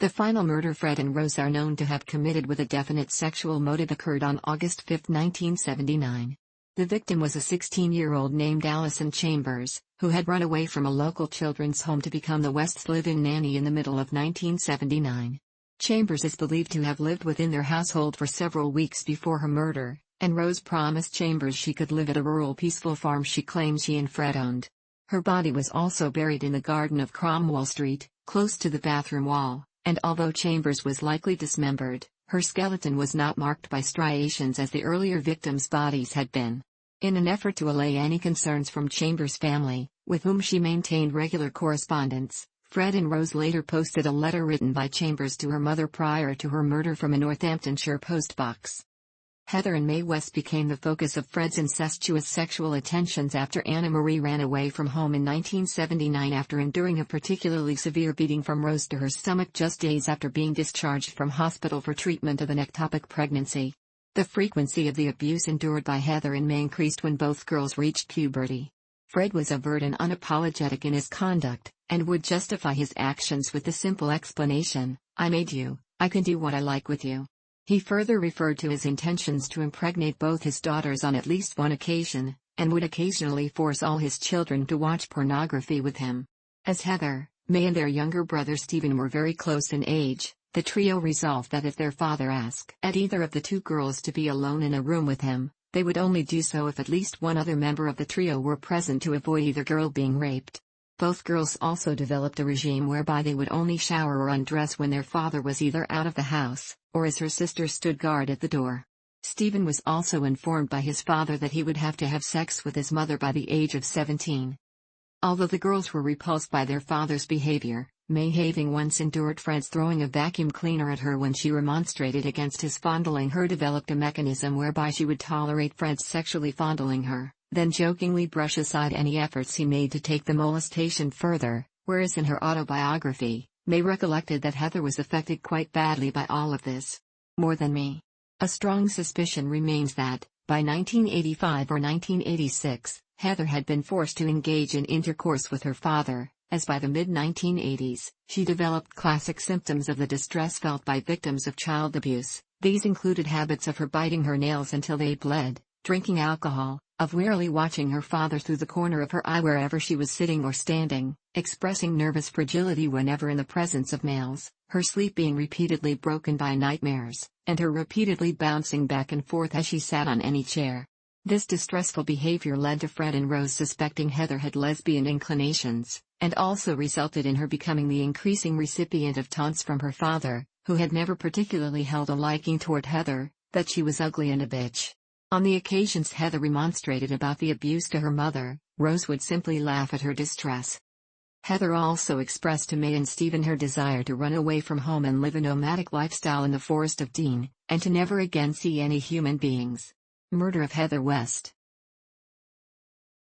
The final murder Fred and Rose are known to have committed with a definite sexual motive occurred on August 5, 1979. The victim was a 16-year-old named Allison Chambers, who had run away from a local children's home to become the West's live-in nanny in the middle of 1979. Chambers is believed to have lived within their household for several weeks before her murder, and Rose promised Chambers she could live at a rural peaceful farm she claimed she and Fred owned. Her body was also buried in the garden of Cromwell Street, close to the bathroom wall, and although Chambers was likely dismembered, her skeleton was not marked by striations as the earlier victims' bodies had been. In an effort to allay any concerns from Chambers' family, with whom she maintained regular correspondence, Fred and Rose later posted a letter written by Chambers to her mother prior to her murder from a Northamptonshire postbox. Heather and Mae West became the focus of Fred's incestuous sexual attentions after Anna Marie ran away from home in 1979 after enduring a particularly severe beating from Rose to her stomach just days after being discharged from hospital for treatment of an ectopic pregnancy. The frequency of the abuse endured by Heather and Mae increased when both girls reached puberty. Fred was overt and unapologetic in his conduct, and would justify his actions with the simple explanation, "I made you, I can do what I like with you." He further referred to his intentions to impregnate both his daughters on at least one occasion, and would occasionally force all his children to watch pornography with him. As Heather, Mae and their younger brother Stephen were very close in age, the trio resolved that if their father asked at either of the two girls to be alone in a room with him, they would only do so if at least one other member of the trio were present to avoid either girl being raped. Both girls also developed a regime whereby they would only shower or undress when their father was either out of the house, or as her sister stood guard at the door. Stephen was also informed by his father that he would have to have sex with his mother by the age of 17. Although the girls were repulsed by their father's behavior, Mae having once endured Fred's throwing a vacuum cleaner at her when she remonstrated against his fondling her, developed a mechanism whereby she would tolerate Fred sexually fondling her, then jokingly brush aside any efforts he made to take the molestation further, whereas in her autobiography, Mae recollected that Heather was affected quite badly by all of this. More than me. A strong suspicion remains that, by 1985 or 1986, Heather had been forced to engage in intercourse with her father, as by the mid-1980s, she developed classic symptoms of the distress felt by victims of child abuse. These included habits of her biting her nails until they bled, drinking alcohol, of warily watching her father through the corner of her eye wherever she was sitting or standing, expressing nervous fragility whenever in the presence of males, her sleep being repeatedly broken by nightmares, and her repeatedly bouncing back and forth as she sat on any chair. This distressful behavior led to Fred and Rose suspecting Heather had lesbian inclinations, and also resulted in her becoming the increasing recipient of taunts from her father, who had never particularly held a liking toward Heather, that she was ugly and a bitch. On the occasions Heather remonstrated about the abuse to her mother, Rose would simply laugh at her distress. Heather also expressed to May and Stephen her desire to run away from home and live a nomadic lifestyle in the Forest of Dean, and to never again see any human beings. Murder of Heather West.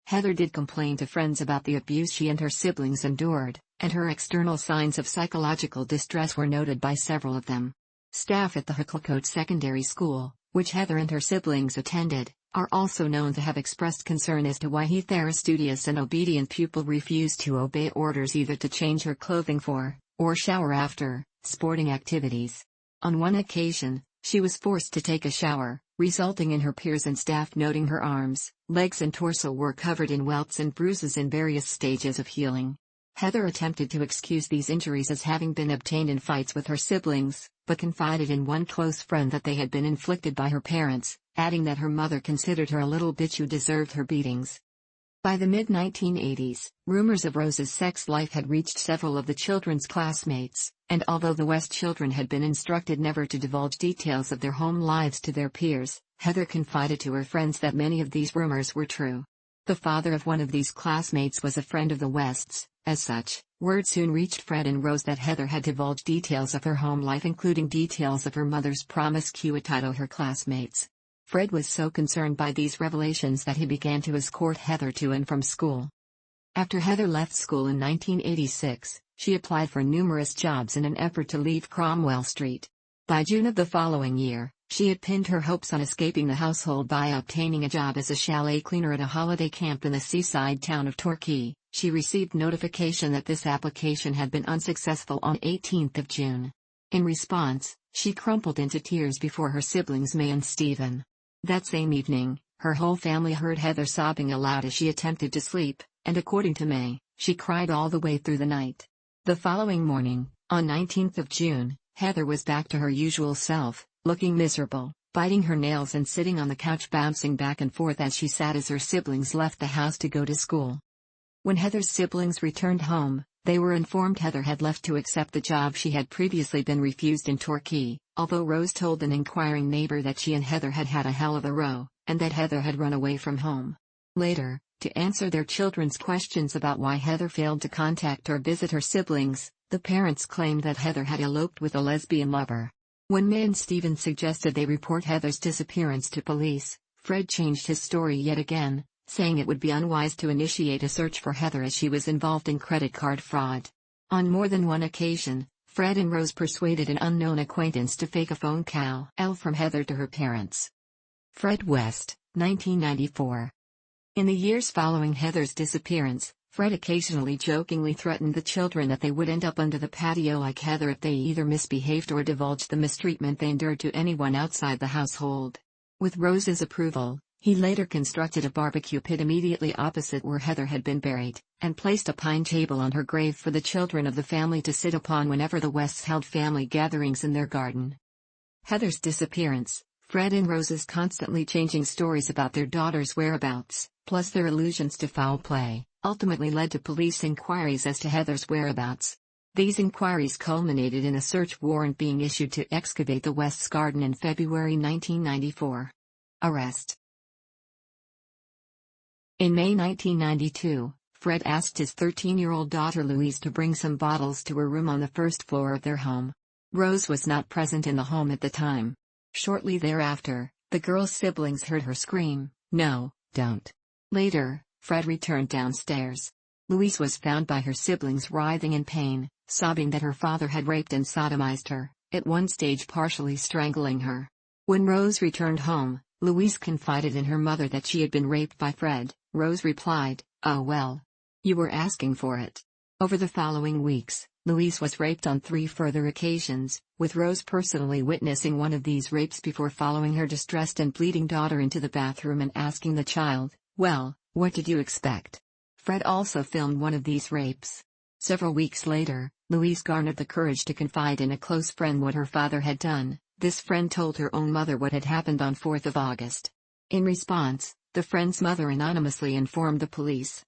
Heather did complain to friends about the abuse she and her siblings endured, and her external signs of psychological distress were noted by several of them. Staff at the Hucklecote Secondary School, which Heather and her siblings attended, are also known to have expressed concern as to why Heather, a studious and obedient pupil, refused to obey orders either to change her clothing for, or shower after, sporting activities. On one occasion, she was forced to take a shower, resulting in her peers and staff noting her arms, legs and torso were covered in welts and bruises in various stages of healing. Heather attempted to excuse these injuries as having been obtained in fights with her siblings, but confided in one close friend that they had been inflicted by her parents, adding that her mother considered her a little bitch who deserved her beatings. By the mid-1980s, rumors of Rose's sex life had reached several of the children's classmates, and although the West children had been instructed never to divulge details of their home lives to their peers, Heather confided to her friends that many of these rumors were true. The father of one of these classmates was a friend of the Wests. As such, word soon reached Fred and Rose that Heather had divulged details of her home life, including details of her mother's promiscuity to her classmates. Fred was so concerned by these revelations that he began to escort Heather to and from school. After Heather left school in 1986, she applied for numerous jobs in an effort to leave Cromwell Street. By June of the following year, she had pinned her hopes on escaping the household by obtaining a job as a chalet cleaner at a holiday camp in the seaside town of Torquay. She received notification that this application had been unsuccessful on 18th of June. In response, she crumpled into tears before her siblings May and Stephen. That same evening, her whole family heard Heather sobbing aloud as she attempted to sleep, and according to May, she cried all the way through the night. The following morning, on 19th of June, Heather was back to her usual self, looking miserable, biting her nails and sitting on the couch bouncing back and forth as she sat as her siblings left the house to go to school. When Heather's siblings returned home, they were informed Heather had left to accept the job she had previously been refused in Torquay, although Rose told an inquiring neighbor that she and Heather had had a hell of a row, and that Heather had run away from home. Later, to answer their children's questions about why Heather failed to contact or visit her siblings, the parents claimed that Heather had eloped with a lesbian lover. When May and Stephen suggested they report Heather's disappearance to police, Fred changed his story yet again, saying it would be unwise to initiate a search for Heather as she was involved in credit card fraud. On more than one occasion, Fred and Rose persuaded an unknown acquaintance to fake a phone call from Heather to her parents. Fred West, 1994. In the years following Heather's disappearance, Fred occasionally jokingly threatened the children that they would end up under the patio like Heather if they either misbehaved or divulged the mistreatment they endured to anyone outside the household. With Rose's approval, he later constructed a barbecue pit immediately opposite where Heather had been buried, and placed a pine table on her grave for the children of the family to sit upon whenever the Wests held family gatherings in their garden. Heather's disappearance, Fred and Rose's constantly changing stories about their daughter's whereabouts, plus their allusions to foul play, ultimately led to police inquiries as to Heather's whereabouts. These inquiries culminated in a search warrant being issued to excavate the West's garden in February 1994. Arrest. In May 1992, Fred asked his 13-year-old daughter Louise to bring some bottles to her room on the first floor of their home. Rose was not present in the home at the time. Shortly thereafter, the girl's siblings heard her scream, "No, don't." Later, Fred returned downstairs. Louise was found by her siblings writhing in pain, sobbing that her father had raped and sodomized her, at one stage partially strangling her. When Rose returned home, Louise confided in her mother that she had been raped by Fred. Rose replied, "Oh well. You were asking for it." Over the following weeks, Louise was raped on 3 further occasions, with Rose personally witnessing one of these rapes before following her distressed and bleeding daughter into the bathroom and asking the child, "Well, what did you expect?" Fred also filmed one of these rapes. Several weeks later, Louise garnered the courage to confide in a close friend what her father had done. This friend told her own mother what had happened on 4th of August. In response, the friend's mother anonymously informed the police.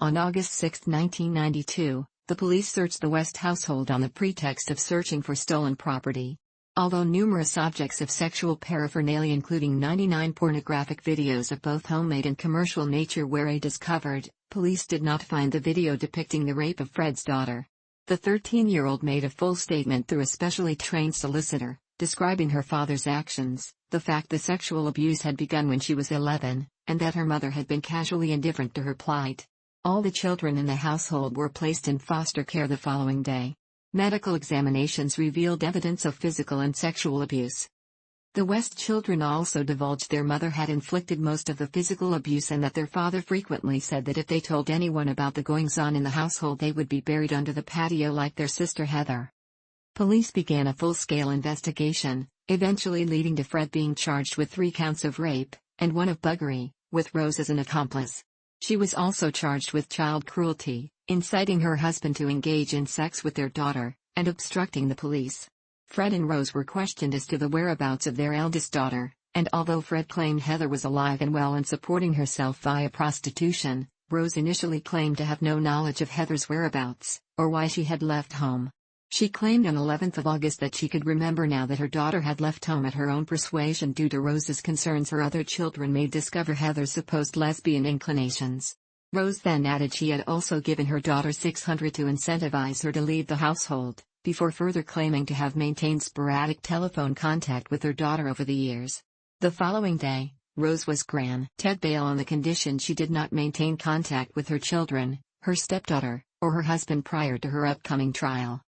On August 6, 1992, the police searched the West household on the pretext of searching for stolen property. Although numerous objects of sexual paraphernalia including 99 pornographic videos of both homemade and commercial nature were discovered, police did not find the video depicting the rape of Fred's daughter. The 13-year-old made a full statement through a specially trained solicitor, describing her father's actions, the fact the sexual abuse had begun when she was 11, and that her mother had been casually indifferent to her plight. All the children in the household were placed in foster care the following day. Medical examinations revealed evidence of physical and sexual abuse. The West children also divulged their mother had inflicted most of the physical abuse and that their father frequently said that if they told anyone about the goings-on in the household they would be buried under the patio like their sister Heather. Police began a full-scale investigation, eventually leading to Fred being charged with 3 counts of rape, and 1 of buggery, with Rose as an accomplice. She was also charged with child cruelty, inciting her husband to engage in sex with their daughter, and obstructing the police. Fred and Rose were questioned as to the whereabouts of their eldest daughter, and although Fred claimed Heather was alive and well and supporting herself via prostitution, Rose initially claimed to have no knowledge of Heather's whereabouts, or why she had left home. She claimed on 11th of August that she could remember now that her daughter had left home at her own persuasion due to Rose's concerns her other children may discover Heather's supposed lesbian inclinations. Rose then added she had also given her daughter $600 to incentivize her to leave the household, before further claiming to have maintained sporadic telephone contact with her daughter over the years. The following day, Rose was granted bail on the condition she did not maintain contact with her children, her stepdaughter, or her husband prior to her upcoming trial.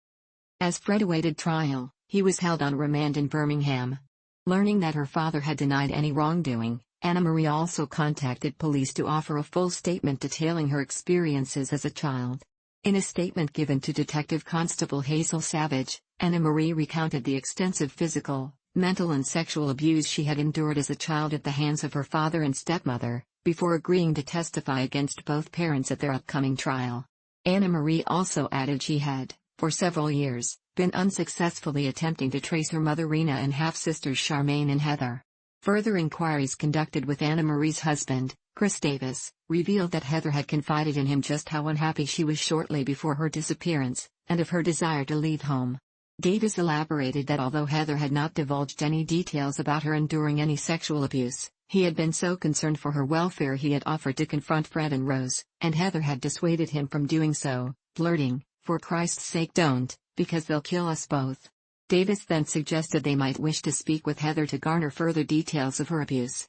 As Fred awaited trial, he was held on remand in Birmingham. Learning that her father had denied any wrongdoing, Anna Marie also contacted police to offer a full statement detailing her experiences as a child. In a statement given to Detective Constable Hazel Savage, Anna Marie recounted the extensive physical, mental and sexual abuse she had endured as a child at the hands of her father and stepmother, before agreeing to testify against both parents at their upcoming trial. Anna Marie also added she had, for several years, been unsuccessfully attempting to trace her mother Rena and half-sisters Charmaine and Heather. Further inquiries conducted with Anna Marie's husband, Chris Davis, revealed that Heather had confided in him just how unhappy she was shortly before her disappearance, and of her desire to leave home. Davis elaborated that although Heather had not divulged any details about her enduring any sexual abuse, he had been so concerned for her welfare he had offered to confront Fred and Rose, and Heather had dissuaded him from doing so, blurting, "For Christ's sake don't, because they'll kill us both." Davis then suggested they might wish to speak with Heather to garner further details of her abuse.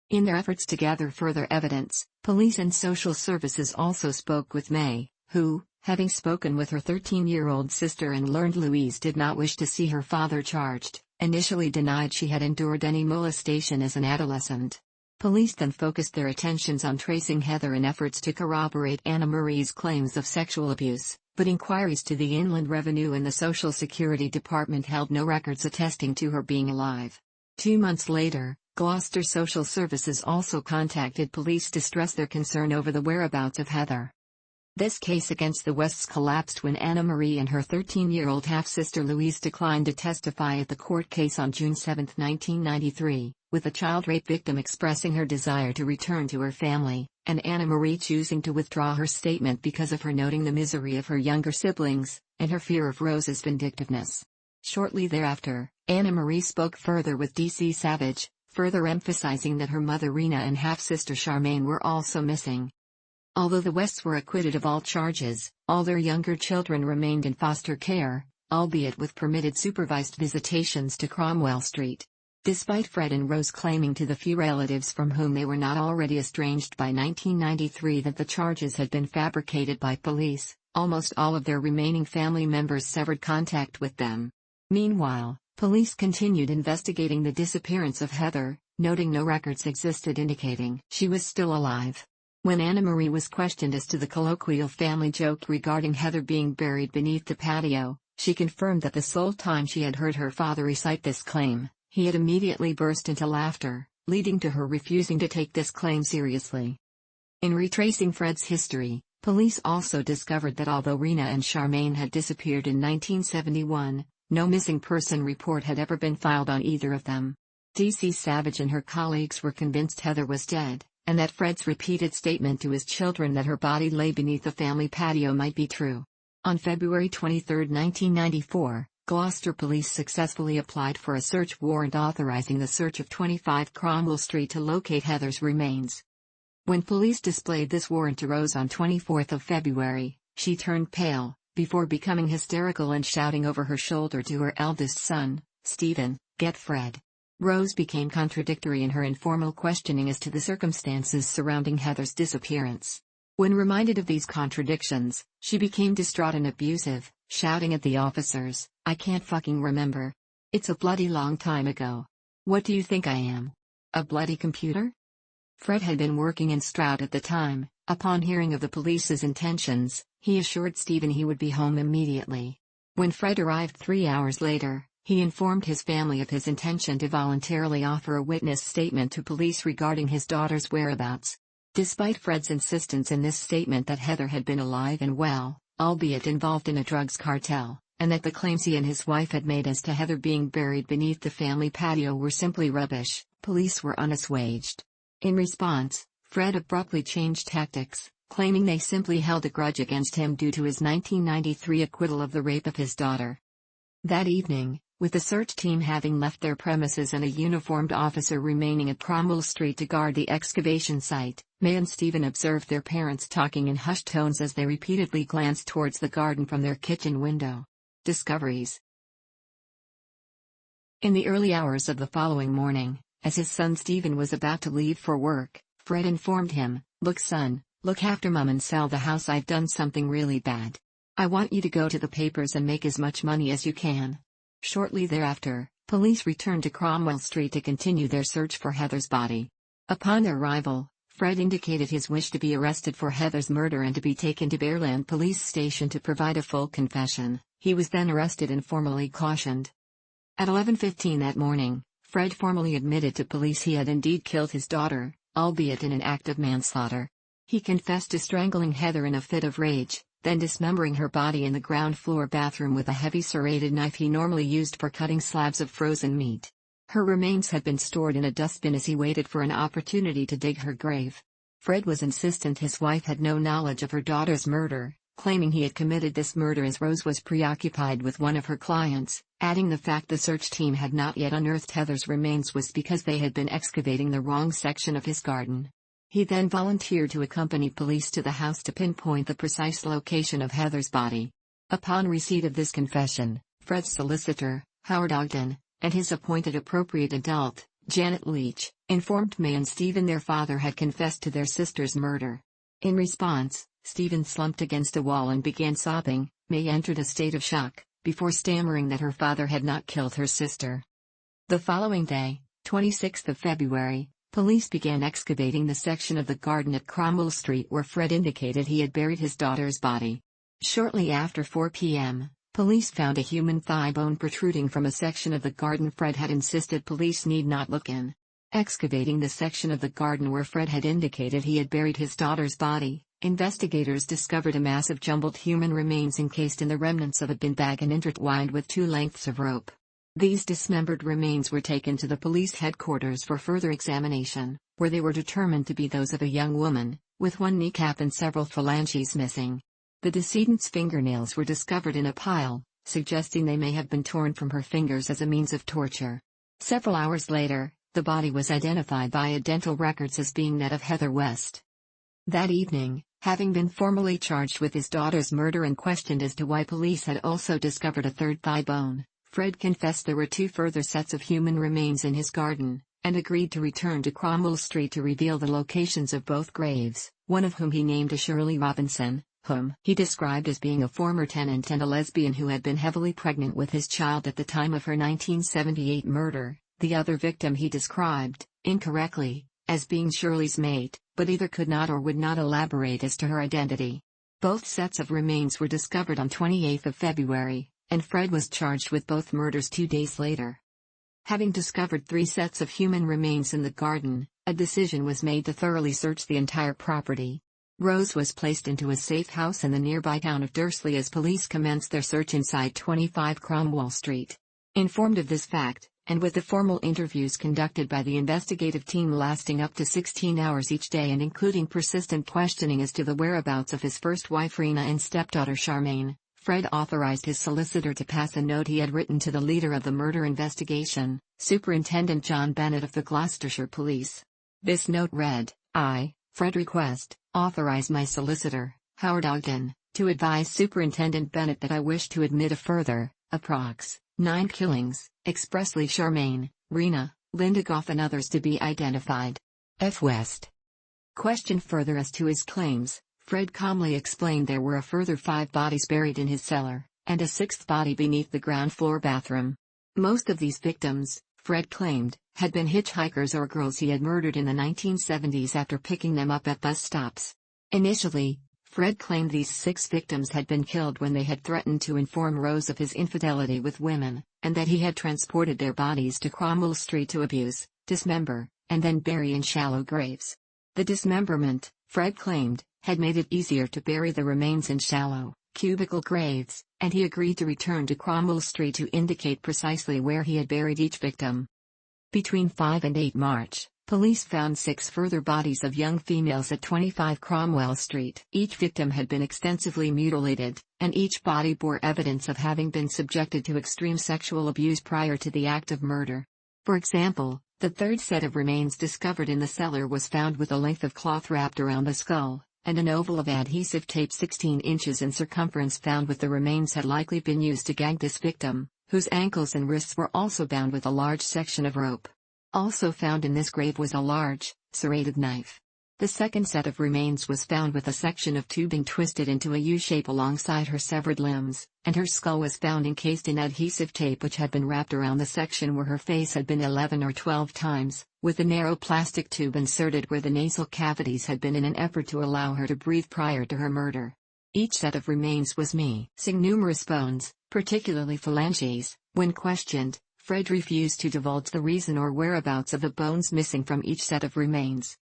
In their efforts to gather further evidence, police and social services also spoke with May, who, having spoken with her 13-year-old sister and learned Louise did not wish to see her father charged, initially denied she had endured any molestation as an adolescent. Police then focused their attentions on tracing Heather in efforts to corroborate Anna Marie's claims of sexual abuse, but inquiries to the Inland Revenue and the Social Security Department held no records attesting to her being alive. 2 months later, Gloucester Social Services also contacted police to stress their concern over the whereabouts of Heather. This case against the Wests collapsed when Anna Marie and her 13-year-old half-sister Louise declined to testify at the court case on June 7, 1993, with a child rape victim expressing her desire to return to her family, and Anna Marie choosing to withdraw her statement because of her noting the misery of her younger siblings, and her fear of Rose's vindictiveness. Shortly thereafter, Anna Marie spoke further with D.C. Savage, further emphasizing that her mother Rena and half-sister Charmaine were also missing. Although the Wests were acquitted of all charges, all their younger children remained in foster care, albeit with permitted supervised visitations to Cromwell Street. Despite Fred and Rose claiming to the few relatives from whom they were not already estranged by 1993 that the charges had been fabricated by police, almost all of their remaining family members severed contact with them. Meanwhile, police continued investigating the disappearance of Heather, noting no records existed indicating she was still alive. When Anna Marie was questioned as to the colloquial family joke regarding Heather being buried beneath the patio, she confirmed that the sole time she had heard her father recite this claim, he had immediately burst into laughter, leading to her refusing to take this claim seriously. In retracing Fred's history, police also discovered that although Rena and Charmaine had disappeared in 1971, no missing person report had ever been filed on either of them. D.C. Savage and her colleagues were convinced Heather was dead, and that Fred's repeated statement to his children that her body lay beneath the family patio might be true. On February 23, 1994, Gloucester police successfully applied for a search warrant authorizing the search of 25 Cromwell Street to locate Heather's remains. When police displayed this warrant to Rose on 24th of February, she turned pale, before becoming hysterical and shouting over her shoulder to her eldest son, Stephen, "Get Fred." Rose became contradictory in her informal questioning as to the circumstances surrounding Heather's disappearance. When reminded of these contradictions, she became distraught and abusive, shouting at the officers, "I can't fucking remember. It's a bloody long time ago. What do you think I am? A bloody computer?" Fred had been working in Stroud at the time. Upon hearing of the police's intentions, he assured Stephen he would be home immediately. When Fred arrived 3 hours later, he informed his family of his intention to voluntarily offer a witness statement to police regarding his daughter's whereabouts. Despite Fred's insistence in this statement that Heather had been alive and well, albeit involved in a drugs cartel, and that the claims he and his wife had made as to Heather being buried beneath the family patio were simply rubbish, police were unassuaged. In response, Fred abruptly changed tactics, claiming they simply held a grudge against him due to his 1993 acquittal of the rape of his daughter. That evening, with the search team having left their premises and a uniformed officer remaining at Cromwell Street to guard the excavation site, May and Stephen observed their parents talking in hushed tones as they repeatedly glanced towards the garden from their kitchen window. Discoveries. In the early hours of the following morning, as his son Stephen was about to leave for work, Fred informed him, "Look son, look after Mum and sell the house. I've done something really bad. I want you to go to the papers and make as much money as you can." Shortly thereafter, police returned to Cromwell Street to continue their search for Heather's body. Upon their arrival, Fred indicated his wish to be arrested for Heather's murder and to be taken to Bearland Police Station to provide a full confession. He was then arrested and formally cautioned. At 11:15 that morning, Fred formally admitted to police he had indeed killed his daughter, albeit in an act of manslaughter. He confessed to strangling Heather in a fit of rage, then dismembering her body in the ground floor bathroom with a heavy serrated knife he normally used for cutting slabs of frozen meat. Her remains had been stored in a dustbin as he waited for an opportunity to dig her grave. Fred was insistent his wife had no knowledge of her daughter's murder, claiming he had committed this murder as Rose was preoccupied with one of her clients, adding the fact the search team had not yet unearthed Heather's remains was because they had been excavating the wrong section of his garden. He then volunteered to accompany police to the house to pinpoint the precise location of Heather's body. Upon receipt of this confession, Fred's solicitor, Howard Ogden, and his appointed appropriate adult, Janet Leach, informed May and Stephen their father had confessed to their sister's murder. In response, Stephen slumped against a wall and began sobbing. May entered a state of shock, before stammering that her father had not killed her sister. The following day, 26th of February, police began excavating the section of the garden at Cromwell Street where Fred indicated he had buried his daughter's body. Shortly after 4 p.m., police found a human thigh bone protruding from a section of the garden Fred had insisted police need not look in. Excavating the section of the garden where Fred had indicated he had buried his daughter's body, investigators discovered a mass of jumbled human remains encased in the remnants of a bin bag and intertwined with 2 lengths of rope. These dismembered remains were taken to the police headquarters for further examination, where they were determined to be those of a young woman, with 1 kneecap and several phalanges missing. The decedent's fingernails were discovered in a pile, suggesting they may have been torn from her fingers as a means of torture. Several hours later, the body was identified via dental records as being that of Heather West. That evening, having been formally charged with his daughter's murder and questioned as to why police had also discovered a 3rd thigh bone, Fred confessed there were 2 further sets of human remains in his garden, and agreed to return to Cromwell Street to reveal the locations of both graves, one of whom he named as Shirley Robinson, whom he described as being a former tenant and a lesbian who had been heavily pregnant with his child at the time of her 1978 murder. The other victim he described, incorrectly, as being Shirley's mate, but either could not or would not elaborate as to her identity. Both sets of remains were discovered on 28th of February, and Fred was charged with both murders 2 days later. Having discovered 3 sets of human remains in the garden, a decision was made to thoroughly search the entire property. Rose was placed into a safe house in the nearby town of Dursley as police commenced their search inside 25 Cromwell Street. Informed of this fact, and with the formal interviews conducted by the investigative team lasting up to 16 hours each day and including persistent questioning as to the whereabouts of his first wife Rena and stepdaughter Charmaine, Fred authorized his solicitor to pass a note he had written to the leader of the murder investigation, Superintendent John Bennett of the Gloucestershire Police. This note read, "I, Fred request, authorize my solicitor, Howard Ogden, to advise Superintendent Bennett that I wish to admit a further, approx. 9 killings, expressly Charmaine, Rena, Linda Goff and others to be identified. F. West." Questioned further as to his claims, Fred calmly explained there were a further 5 bodies buried in his cellar, and a 6th body beneath the ground floor bathroom. Most of these victims, Fred claimed, had been hitchhikers or girls he had murdered in the 1970s after picking them up at bus stops. Initially, Fred claimed these 6 victims had been killed when they had threatened to inform Rose of his infidelity with women, and that he had transported their bodies to Cromwell Street to abuse, dismember, and then bury in shallow graves. The dismemberment, Fred claimed, had made it easier to bury the remains in shallow, cubical graves, and he agreed to return to Cromwell Street to indicate precisely where he had buried each victim. Between 5 and 8 March, police found 6 further bodies of young females at 25 Cromwell Street. Each victim had been extensively mutilated, and each body bore evidence of having been subjected to extreme sexual abuse prior to the act of murder. For example, the 3rd set of remains discovered in the cellar was found with a length of cloth wrapped around the skull, and an oval of adhesive tape 16 inches in circumference found with the remains had likely been used to gag this victim, whose ankles and wrists were also bound with a large section of rope. Also found in this grave was a large, serrated knife. The 2nd set of remains was found with a section of tubing twisted into a U shape alongside her severed limbs, and her skull was found encased in adhesive tape which had been wrapped around the section where her face had been 11 or 12 times, with a narrow plastic tube inserted where the nasal cavities had been in an effort to allow her to breathe prior to her murder. Each set of remains was missing numerous bones, particularly phalanges. When questioned, Fred refused to divulge the reason or whereabouts of the bones missing from each set of remains.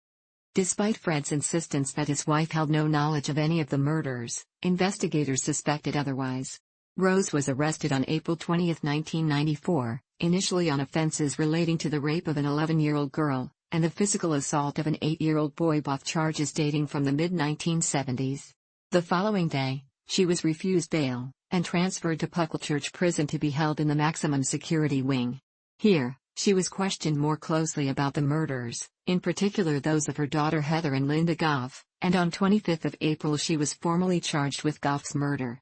Despite Fred's insistence that his wife held no knowledge of any of the murders, investigators suspected otherwise. Rose was arrested on April 20, 1994, initially on offenses relating to the rape of an 11-year-old girl, and the physical assault of an 8-year-old boy, both charges dating from the mid-1970s. The following day, she was refused bail, and transferred to Pucklechurch Prison to be held in the maximum security wing. Here, she was questioned more closely about the murders, in particular those of her daughter Heather and Linda Goff, and on 25 April she was formally charged with Goff's murder.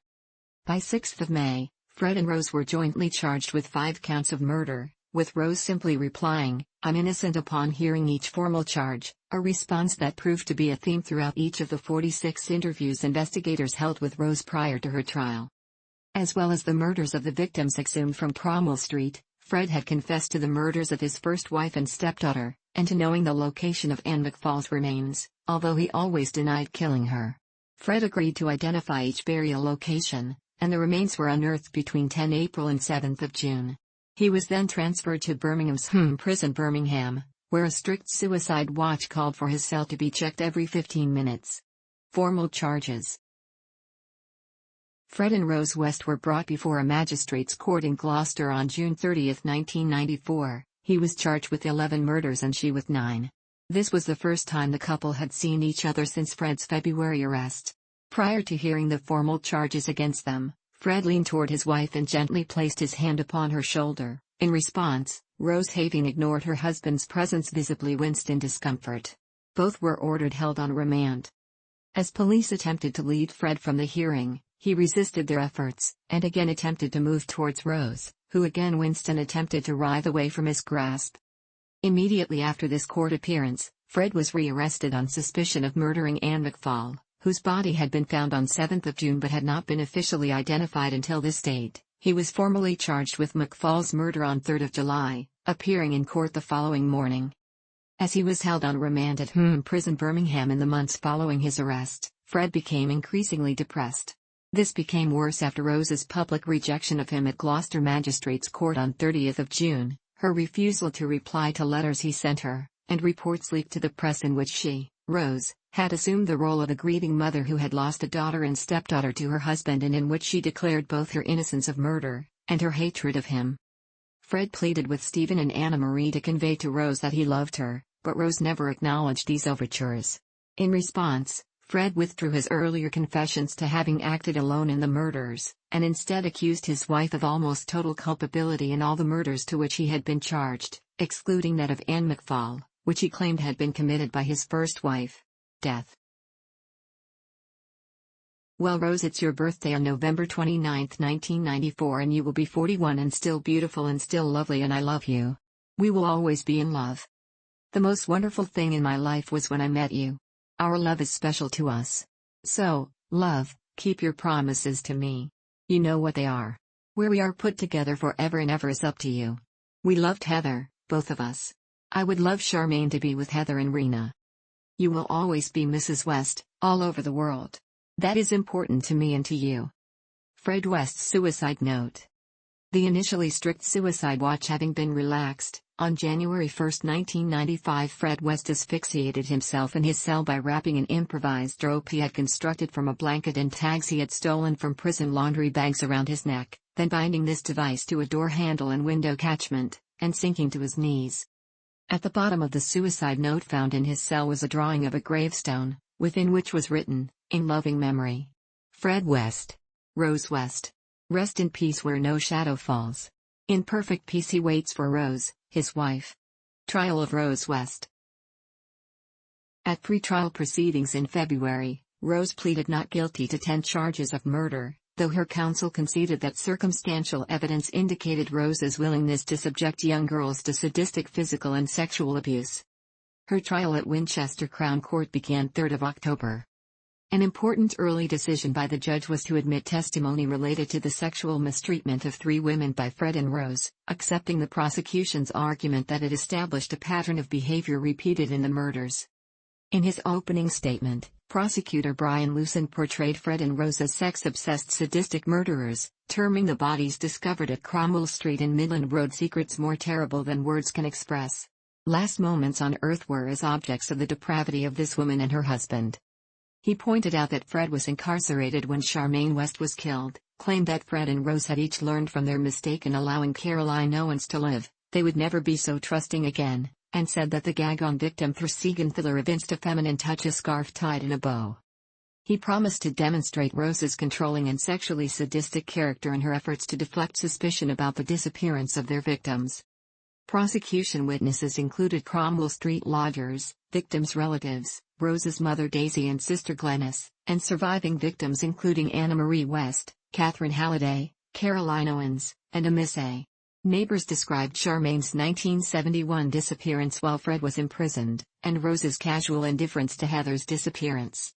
By 6 May, Fred and Rose were jointly charged with 5 counts of murder, with Rose simply replying, "I'm innocent" upon hearing each formal charge, a response that proved to be a theme throughout each of the 46 interviews investigators held with Rose prior to her trial. As well as the murders of the victims exhumed from Cromwell Street, Fred had confessed to the murders of his first wife and stepdaughter, and to knowing the location of Anne McFall's remains, although he always denied killing her. Fred agreed to identify each burial location, and the remains were unearthed between 10 April and 7 June. He was then transferred to Birmingham's Prison Birmingham, where a strict suicide watch called for his cell to be checked every 15 minutes. Formal charges. Fred and Rose West were brought before a magistrate's court in Gloucester on June 30, 1994. He was charged with 11 murders and she with 9. This was the first time the couple had seen each other since Fred's February arrest. Prior to hearing the formal charges against them, Fred leaned toward his wife and gently placed his hand upon her shoulder. In response, Rose, having ignored her husband's presence, visibly winced in discomfort. Both were ordered held on remand. As police attempted to lead Fred from the hearing, he resisted their efforts, and again attempted to move towards Rose, who again winced and attempted to writhe away from his grasp. Immediately after this court appearance, Fred was rearrested on suspicion of murdering Anne McFall, whose body had been found on 7 June but had not been officially identified until this date. He was formally charged with McFall's murder on 3 July, appearing in court the following morning. As he was held on remand at Prison Birmingham in the months following his arrest, Fred became increasingly depressed. This became worse after Rose's public rejection of him at Gloucester Magistrates' Court on 30 June, her refusal to reply to letters he sent her, and reports leaked to the press in which she, Rose, had assumed the role of a grieving mother who had lost a daughter and stepdaughter to her husband, and in which she declared both her innocence of murder, and her hatred of him. Fred pleaded with Stephen and Anna Marie to convey to Rose that he loved her, but Rose never acknowledged these overtures. In response, Fred withdrew his earlier confessions to having acted alone in the murders, and instead accused his wife of almost total culpability in all the murders to which he had been charged, excluding that of Anne McFall, which he claimed had been committed by his first wife. Death. Well, Rose, it's your birthday on November 29, 1994, and you will be 41 and still beautiful and still lovely, and I love you. We will always be in love. The most wonderful thing in my life was when I met you. Our love is special to us. So, love, keep your promises to me. You know what they are. Where we are put together forever and ever is up to you. We loved Heather, both of us. I would love Charmaine to be with Heather and Rena. You will always be Mrs. West, all over the world. That is important to me and to you. Fred West's suicide note. The initially strict suicide watch having been relaxed, on January 1, 1995, Fred West asphyxiated himself in his cell by wrapping an improvised rope he had constructed from a blanket and tags he had stolen from prison laundry bags around his neck, then binding this device to a door handle and window catchment, and sinking to his knees. At the bottom of the suicide note found in his cell was a drawing of a gravestone, within which was written, "In loving memory. Fred West. Rose West. Rest in peace where no shadow falls. In perfect peace he waits for Rose, his wife." Trial of Rose West. At pre-trial proceedings in February, Rose pleaded not guilty to 10 charges of murder, though her counsel conceded that circumstantial evidence indicated Rose's willingness to subject young girls to sadistic physical and sexual abuse. Her trial at Winchester Crown Court began 3 October. An important early decision by the judge was to admit testimony related to the sexual mistreatment of 3 women by Fred and Rose, accepting the prosecution's argument that it established a pattern of behavior repeated in the murders. In his opening statement, prosecutor Brian Lucen portrayed Fred and Rose as sex-obsessed sadistic murderers, terming the bodies discovered at Cromwell Street and Midland Road secrets more terrible than words can express. Last moments on earth were as objects of the depravity of this woman and her husband. He pointed out that Fred was incarcerated when Charmaine West was killed, claimed that Fred and Rose had each learned from their mistake in allowing Caroline Owens to live, they would never be so trusting again, and said that the gag on victim Thursiegenthaler evinced a feminine touch, a scarf tied in a bow. He promised to demonstrate Rose's controlling and sexually sadistic character in her efforts to deflect suspicion about the disappearance of their victims. Prosecution witnesses included Cromwell Street lodgers, victims' relatives, Rose's mother Daisy and sister Glenys, and surviving victims including Anna Marie West, Catherine Halliday, Caroline Owens, and a Miss A. Neighbors described Charmaine's 1971 disappearance while Fred was imprisoned, and Rose's casual indifference to Heather's disappearance.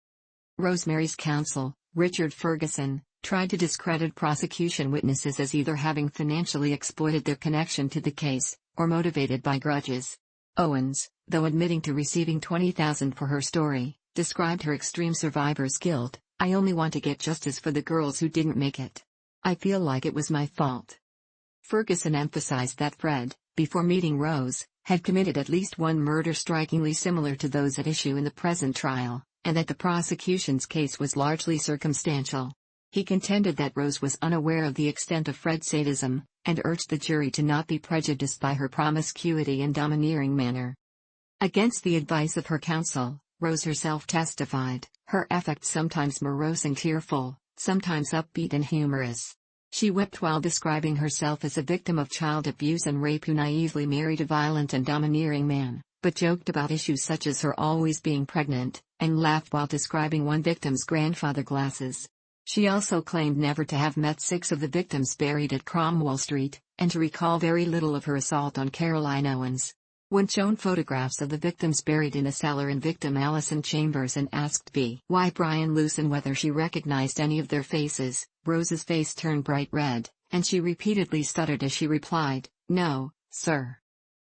Rosemary's counsel, Richard Ferguson, tried to discredit prosecution witnesses as either having financially exploited their connection to the case, or motivated by grudges. Owens, though admitting to receiving $20,000 for her story, described her extreme survivor's guilt. "I only want to get justice for the girls who didn't make it. I feel like it was my fault." Ferguson emphasized that Fred, before meeting Rose, had committed at least one murder strikingly similar to those at issue in the present trial, and that the prosecution's case was largely circumstantial. He contended that Rose was unaware of the extent of Fred's sadism, and urged the jury to not be prejudiced by her promiscuity and domineering manner. Against the advice of her counsel, Rose herself testified, her affect sometimes morose and tearful, sometimes upbeat and humorous. She wept while describing herself as a victim of child abuse and rape who naively married a violent and domineering man, but joked about issues such as her always being pregnant, and laughed while describing one victim's grandfather glasses. She also claimed never to have met 6 of the victims buried at Cromwell Street, and to recall very little of her assault on Caroline Owens. When shown photographs of the victims buried in a cellar in victim Allison Chambers and asked by Brian Lucen whether she recognized any of their faces, Rose's face turned bright red, and she repeatedly stuttered as she replied, "No, sir."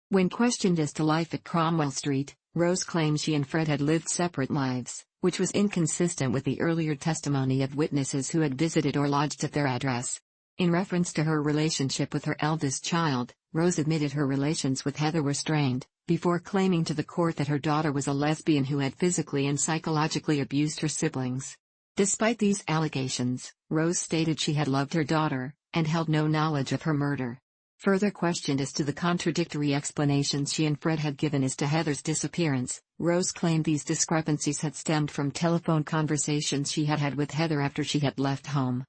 When questioned as to life at Cromwell Street, Rose claimed she and Fred had lived separate lives, which was inconsistent with the earlier testimony of witnesses who had visited or lodged at their address. In reference to her relationship with her eldest child, Rose admitted her relations with Heather were strained, before claiming to the court that her daughter was a lesbian who had physically and psychologically abused her siblings. Despite these allegations, Rose stated she had loved her daughter, and held no knowledge of her murder. Further questioned as to the contradictory explanations she and Fred had given as to Heather's disappearance, Rose claimed these discrepancies had stemmed from telephone conversations she had had with Heather after she had left home.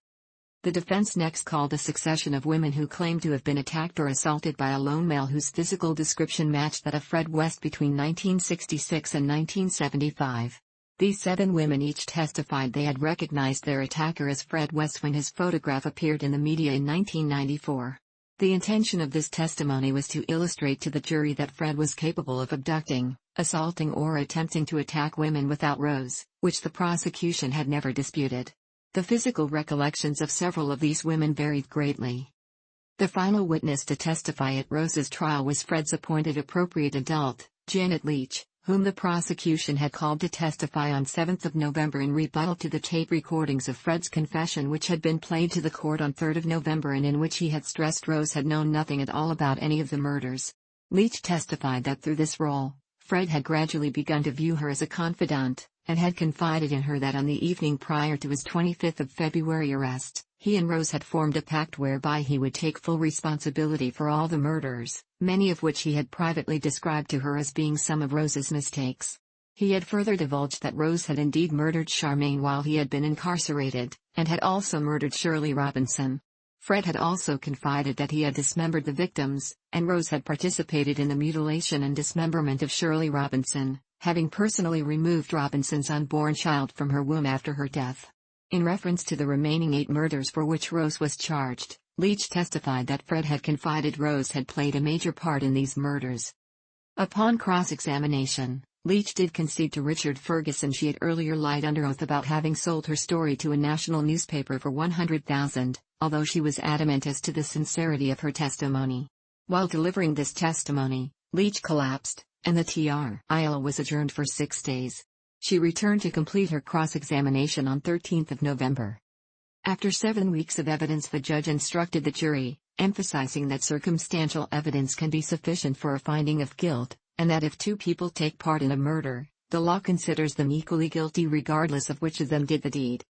The defense next called a succession of women who claimed to have been attacked or assaulted by a lone male whose physical description matched that of Fred West between 1966 and 1975. These 7 women each testified they had recognized their attacker as Fred West when his photograph appeared in the media in 1994. The intention of this testimony was to illustrate to the jury that Fred was capable of abducting, assaulting or attempting to attack women without Rose, which the prosecution had never disputed. The physical recollections of several of these women varied greatly. The final witness to testify at Rose's trial was Fred's appointed appropriate adult, Janet Leach, whom the prosecution had called to testify on 7 November in rebuttal to the tape recordings of Fred's confession which had been played to the court on 3 November and in which he had stressed Rose had known nothing at all about any of the murders. Leach testified that through this role, Fred had gradually begun to view her as a confidant, and had confided in her that on the evening prior to his 25 February arrest, he and Rose had formed a pact whereby he would take full responsibility for all the murders, many of which he had privately described to her as being some of Rose's mistakes. He had further divulged that Rose had indeed murdered Charmaine while he had been incarcerated, and had also murdered Shirley Robinson. Fred had also confided that he had dismembered the victims, and Rose had participated in the mutilation and dismemberment of Shirley Robinson, having personally removed Robinson's unborn child from her womb after her death. In reference to the remaining 8 murders for which Rose was charged, Leach testified that Fred had confided Rose had played a major part in these murders. Upon cross-examination, Leach did concede to Richard Ferguson she had earlier lied under oath about having sold her story to a national newspaper for $100,000, although she was adamant as to the sincerity of her testimony. While delivering this testimony, Leach collapsed, and the trial was adjourned for 6 days. She returned to complete her cross-examination on 13 November. After 7 weeks of evidence, the judge instructed the jury, emphasizing that circumstantial evidence can be sufficient for a finding of guilt, and that if 2 people take part in a murder, the law considers them equally guilty regardless of which of them did the deed.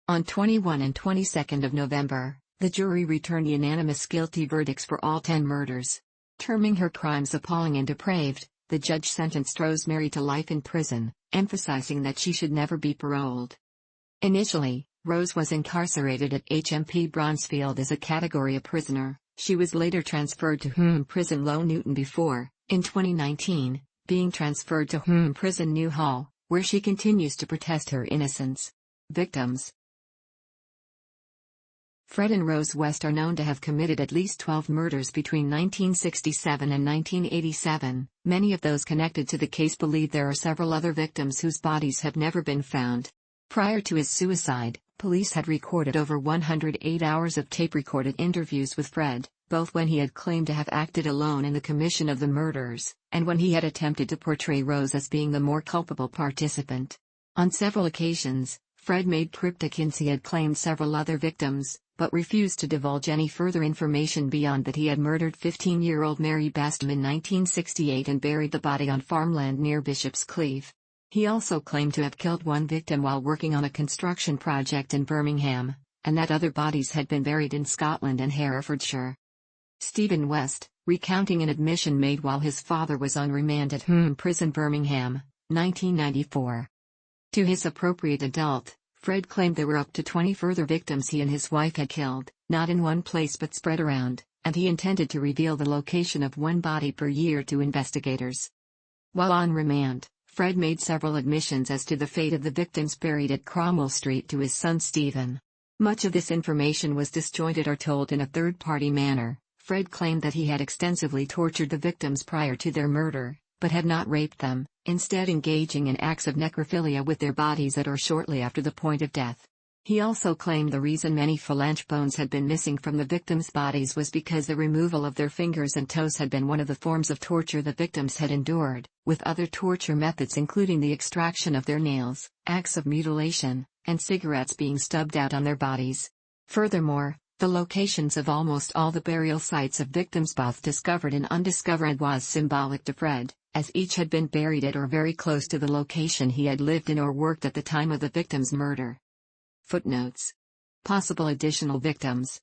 On 21 and 22 November, the jury returned unanimous guilty verdicts for all 10 murders. Terming her crimes appalling and depraved, the judge sentenced Rosemary to life in prison, emphasizing that she should never be paroled. Initially, Rose was incarcerated at HMP Bronzefield as a Category A prisoner. She was later transferred to Prison Low Newton before, in 2019, being transferred to Prison New Hall, where she continues to protest her innocence. Victims: Fred and Rose West are known to have committed at least 12 murders between 1967 and 1987. Many of those connected to the case believe there are several other victims whose bodies have never been found. Prior to his suicide, police had recorded over 108 hours of tape-recorded interviews with Fred, both when he had claimed to have acted alone in the commission of the murders, and when he had attempted to portray Rose as being the more culpable participant. On several occasions, Fred made cryptic hints he had claimed several other victims, but refused to divulge any further information beyond that he had murdered 15-year-old Mary Bastam in 1968 and buried the body on farmland near Bishop's Cleeve. He also claimed to have killed 1 victim while working on a construction project in Birmingham, and that other bodies had been buried in Scotland and Herefordshire. Stephen West, recounting an admission made while his father was on remand at Prison Birmingham, 1994. To his appropriate adult, Fred claimed there were up to 20 further victims he and his wife had killed, not in one place but spread around, and he intended to reveal the location of 1 body per year to investigators. While on remand, Fred made several admissions as to the fate of the victims buried at Cromwell Street to his son Stephen. Much of this information was disjointed or told in a third-party manner. Fred claimed that he had extensively tortured the victims prior to their murder, but had not raped them, instead engaging in acts of necrophilia with their bodies at or shortly after the point of death. He also claimed the reason many phalange bones had been missing from the victims' bodies was because the removal of their fingers and toes had been one of the forms of torture the victims had endured, with other torture methods including the extraction of their nails, acts of mutilation, and cigarettes being stubbed out on their bodies. Furthermore, the locations of almost all the burial sites of victims both discovered and undiscovered was symbolic to Fred, as each had been buried at or very close to the location he had lived in or worked at the time of the victim's murder. Footnotes. Possible additional victims.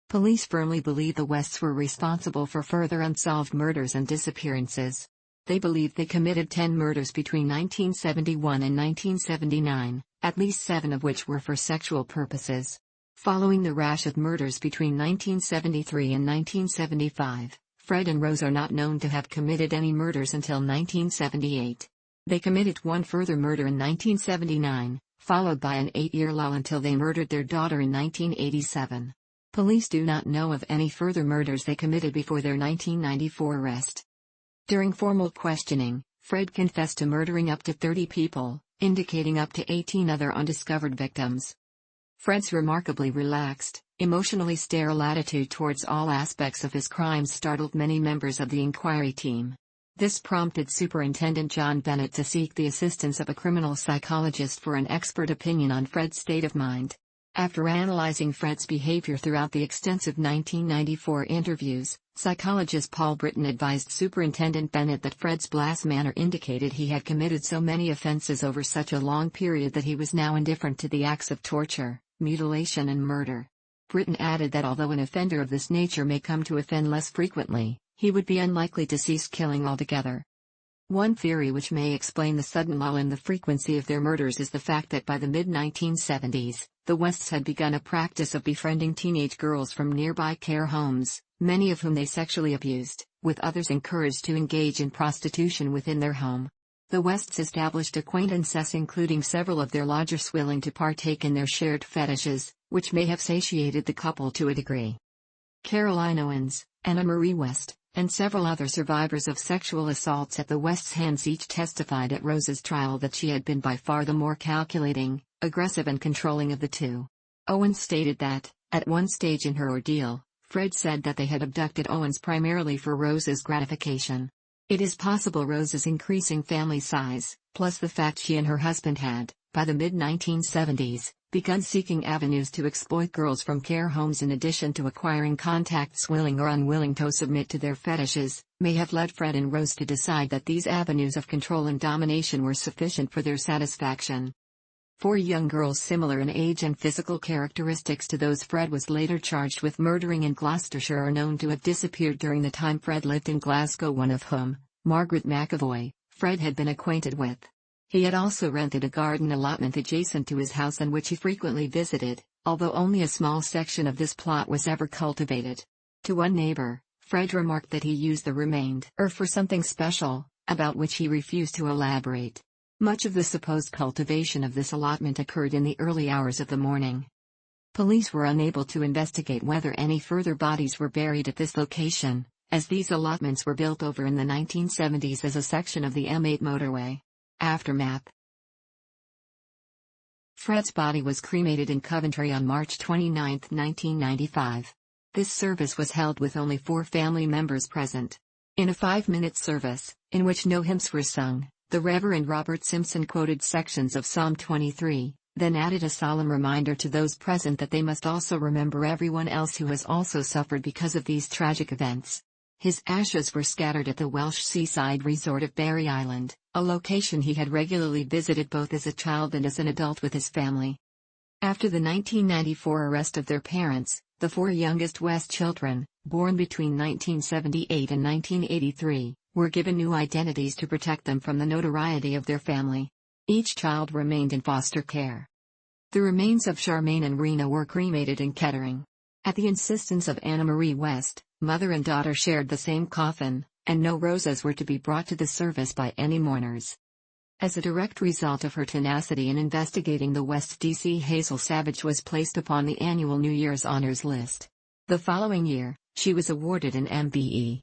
Police firmly believe the Wests were responsible for further unsolved murders and disappearances. They believe they committed 10 murders between 1971 and 1979, at least 7 of which were for sexual purposes. Following the rash of murders between 1973 and 1975, Fred and Rose are not known to have committed any murders until 1978. They committed one further murder in 1979, followed by an 8-year lull until they murdered their daughter in 1987. Police do not know of any further murders they committed before their 1994 arrest. During formal questioning, Fred confessed to murdering up to 30 people, indicating up to 18 other undiscovered victims. Fred's remarkably relaxed, emotionally sterile attitude towards all aspects of his crimes startled many members of the inquiry team. This prompted Superintendent John Bennett to seek the assistance of a criminal psychologist for an expert opinion on Fred's state of mind. After analyzing Fred's behavior throughout the extensive 1994 interviews, psychologist Paul Britton advised Superintendent Bennett that Fred's blase manner indicated he had committed so many offenses over such a long period that he was now indifferent to the acts of torture, mutilation and murder. Britton added that although an offender of this nature may come to offend less frequently, he would be unlikely to cease killing altogether. One theory which may explain the sudden lull in the frequency of their murders is the fact that by the mid-1970s, the Wests had begun a practice of befriending teenage girls from nearby care homes, many of whom they sexually abused, with others encouraged to engage in prostitution within their home. The Wests established acquaintances including several of their lodgers willing to partake in their shared fetishes, which may have satiated the couple to a degree. Caroline Owens, Anna Marie West, and several other survivors of sexual assaults at the Wests' hands each testified at Rose's trial that she had been by far the more calculating, aggressive and controlling of the two. Owens stated that, at one stage in her ordeal, Fred said that they had abducted Owens primarily for Rose's gratification. It is possible Rose's increasing family size, plus the fact she and her husband had, by the mid-1970s, begun seeking avenues to exploit girls from care homes in addition to acquiring contacts willing or unwilling to submit to their fetishes, may have led Fred and Rose to decide that these avenues of control and domination were sufficient for their satisfaction. 4 young girls similar in age and physical characteristics to those Fred was later charged with murdering in Gloucestershire are known to have disappeared during the time Fred lived in Glasgow, one of whom, Margaret McAvoy, Fred had been acquainted with. He had also rented a garden allotment adjacent to his house in which he frequently visited, although only a small section of this plot was ever cultivated. To one neighbor, Fred remarked that he used the remainder for something special, about which he refused to elaborate. Much of the supposed cultivation of this allotment occurred in the early hours of the morning. Police were unable to investigate whether any further bodies were buried at this location, as these allotments were built over in the 1970s as a section of the M8 motorway. Aftermath. Fred's body was cremated in Coventry on March 29, 1995. This service was held with only 4 family members present. In a 5-minute service, in which no hymns were sung, the Reverend Robert Simpson quoted sections of Psalm 23, then added a solemn reminder to those present that they must also remember everyone else who has also suffered because of these tragic events. His ashes were scattered at the Welsh seaside resort of Berry Island, a location he had regularly visited both as a child and as an adult with his family. After the 1994 arrest of their parents, the 4 youngest West children, born between 1978 and 1983, were given new identities to protect them from the notoriety of their family. Each child remained in foster care. The remains of Charmaine and Rena were cremated in Kettering. At the insistence of Anna Marie West, mother and daughter shared the same coffin, and no roses were to be brought to the service by any mourners. As a direct result of her tenacity in investigating the West's DC, Hazel Savage was placed upon the annual New Year's Honors List. The following year, she was awarded an MBE.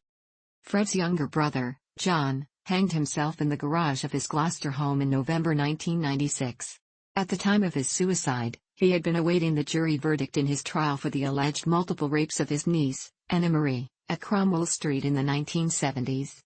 Fred's younger brother, John, hanged himself in the garage of his Gloucester home in November 1996. At the time of his suicide, he had been awaiting the jury verdict in his trial for the alleged multiple rapes of his niece, Anna Marie, at Cromwell Street in the 1970s.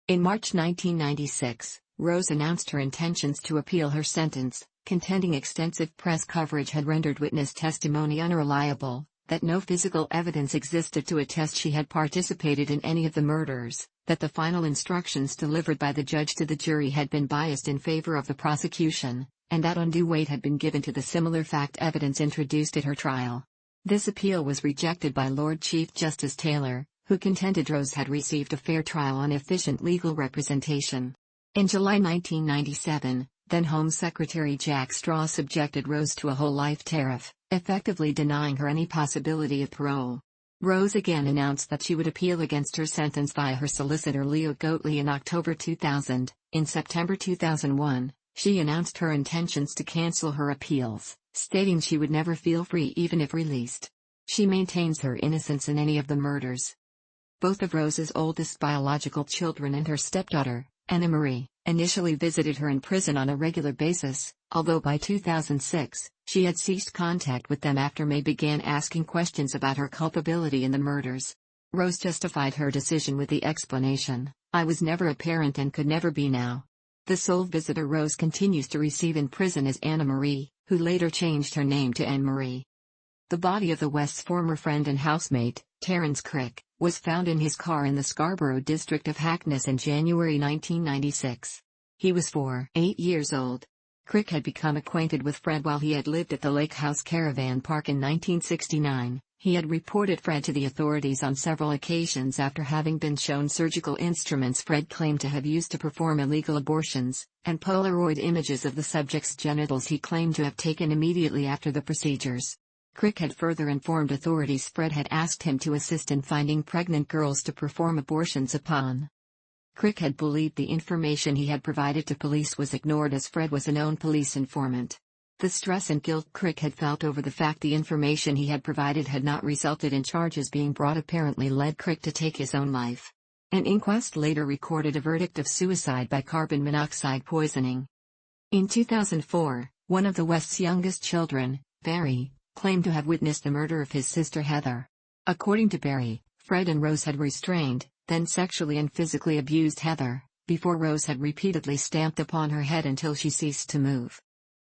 In March 1996, Rose announced her intentions to appeal her sentence, contending extensive press coverage had rendered witness testimony unreliable, that no physical evidence existed to attest she had participated in any of the murders, that the final instructions delivered by the judge to the jury had been biased in favor of the prosecution, and that undue weight had been given to the similar fact evidence introduced at her trial. This appeal was rejected by Lord Chief Justice Taylor, who contended Rose had received a fair trial and efficient legal representation. In July 1997, then Home Secretary Jack Straw subjected Rose to a whole life tariff, effectively denying her any possibility of parole. Rose again announced that she would appeal against her sentence via her solicitor Leo Goatley in October 2000. In September 2001, she announced her intentions to cancel her appeals, stating she would never feel free even if released. She maintains her innocence in any of the murders. Both of Rose's oldest biological children and her stepdaughter, Anna Marie, initially visited her in prison on a regular basis, although by 2006, she had ceased contact with them after May began asking questions about her culpability in the murders. Rose justified her decision with the explanation, "I was never a parent and could never be now." The sole visitor Rose continues to receive in prison is Anna Marie, who later changed her name to Anne Marie. The body of the West's former friend and housemate, Terence Crick, was found in his car in the Scarborough district of Hackness in January 1996. He was 8 years old. Crick had become acquainted with Fred while he had lived at the Lake House Caravan Park in 1969. He had reported Fred to the authorities on several occasions after having been shown surgical instruments Fred claimed to have used to perform illegal abortions, and Polaroid images of the subject's genitals he claimed to have taken immediately after the procedures. Crick had further informed authorities Fred had asked him to assist in finding pregnant girls to perform abortions upon. Crick had believed the information he had provided to police was ignored as Fred was a known police informant. The stress and guilt Crick had felt over the fact the information he had provided had not resulted in charges being brought apparently led Crick to take his own life. An inquest later recorded a verdict of suicide by carbon monoxide poisoning. In 2004, one of the West's youngest children, Barry, claimed to have witnessed the murder of his sister Heather. According to Barry, Fred and Rose had restrained, then sexually and physically abused Heather, before Rose had repeatedly stamped upon her head until she ceased to move.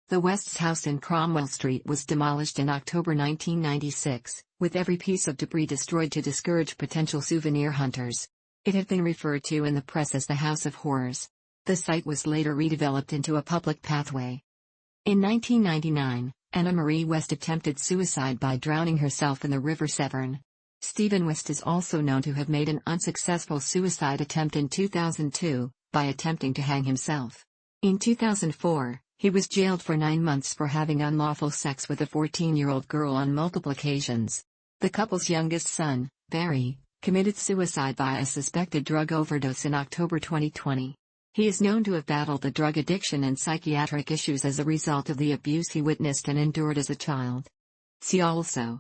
The West's house in Cromwell Street was demolished in October 1996, with every piece of debris destroyed to discourage potential souvenir hunters. It had been referred to in the press as the House of Horrors. The site was later redeveloped into a public pathway. In 1999, Anna Marie West attempted suicide by drowning herself in the River Severn. Stephen West is also known to have made an unsuccessful suicide attempt in 2002, by attempting to hang himself. In 2004, he was jailed for 9 months for having unlawful sex with a 14-year-old girl on multiple occasions. The couple's youngest son, Barry, committed suicide by a suspected drug overdose in October 2020. He is known to have battled the drug addiction and psychiatric issues as a result of the abuse he witnessed and endured as a child. See also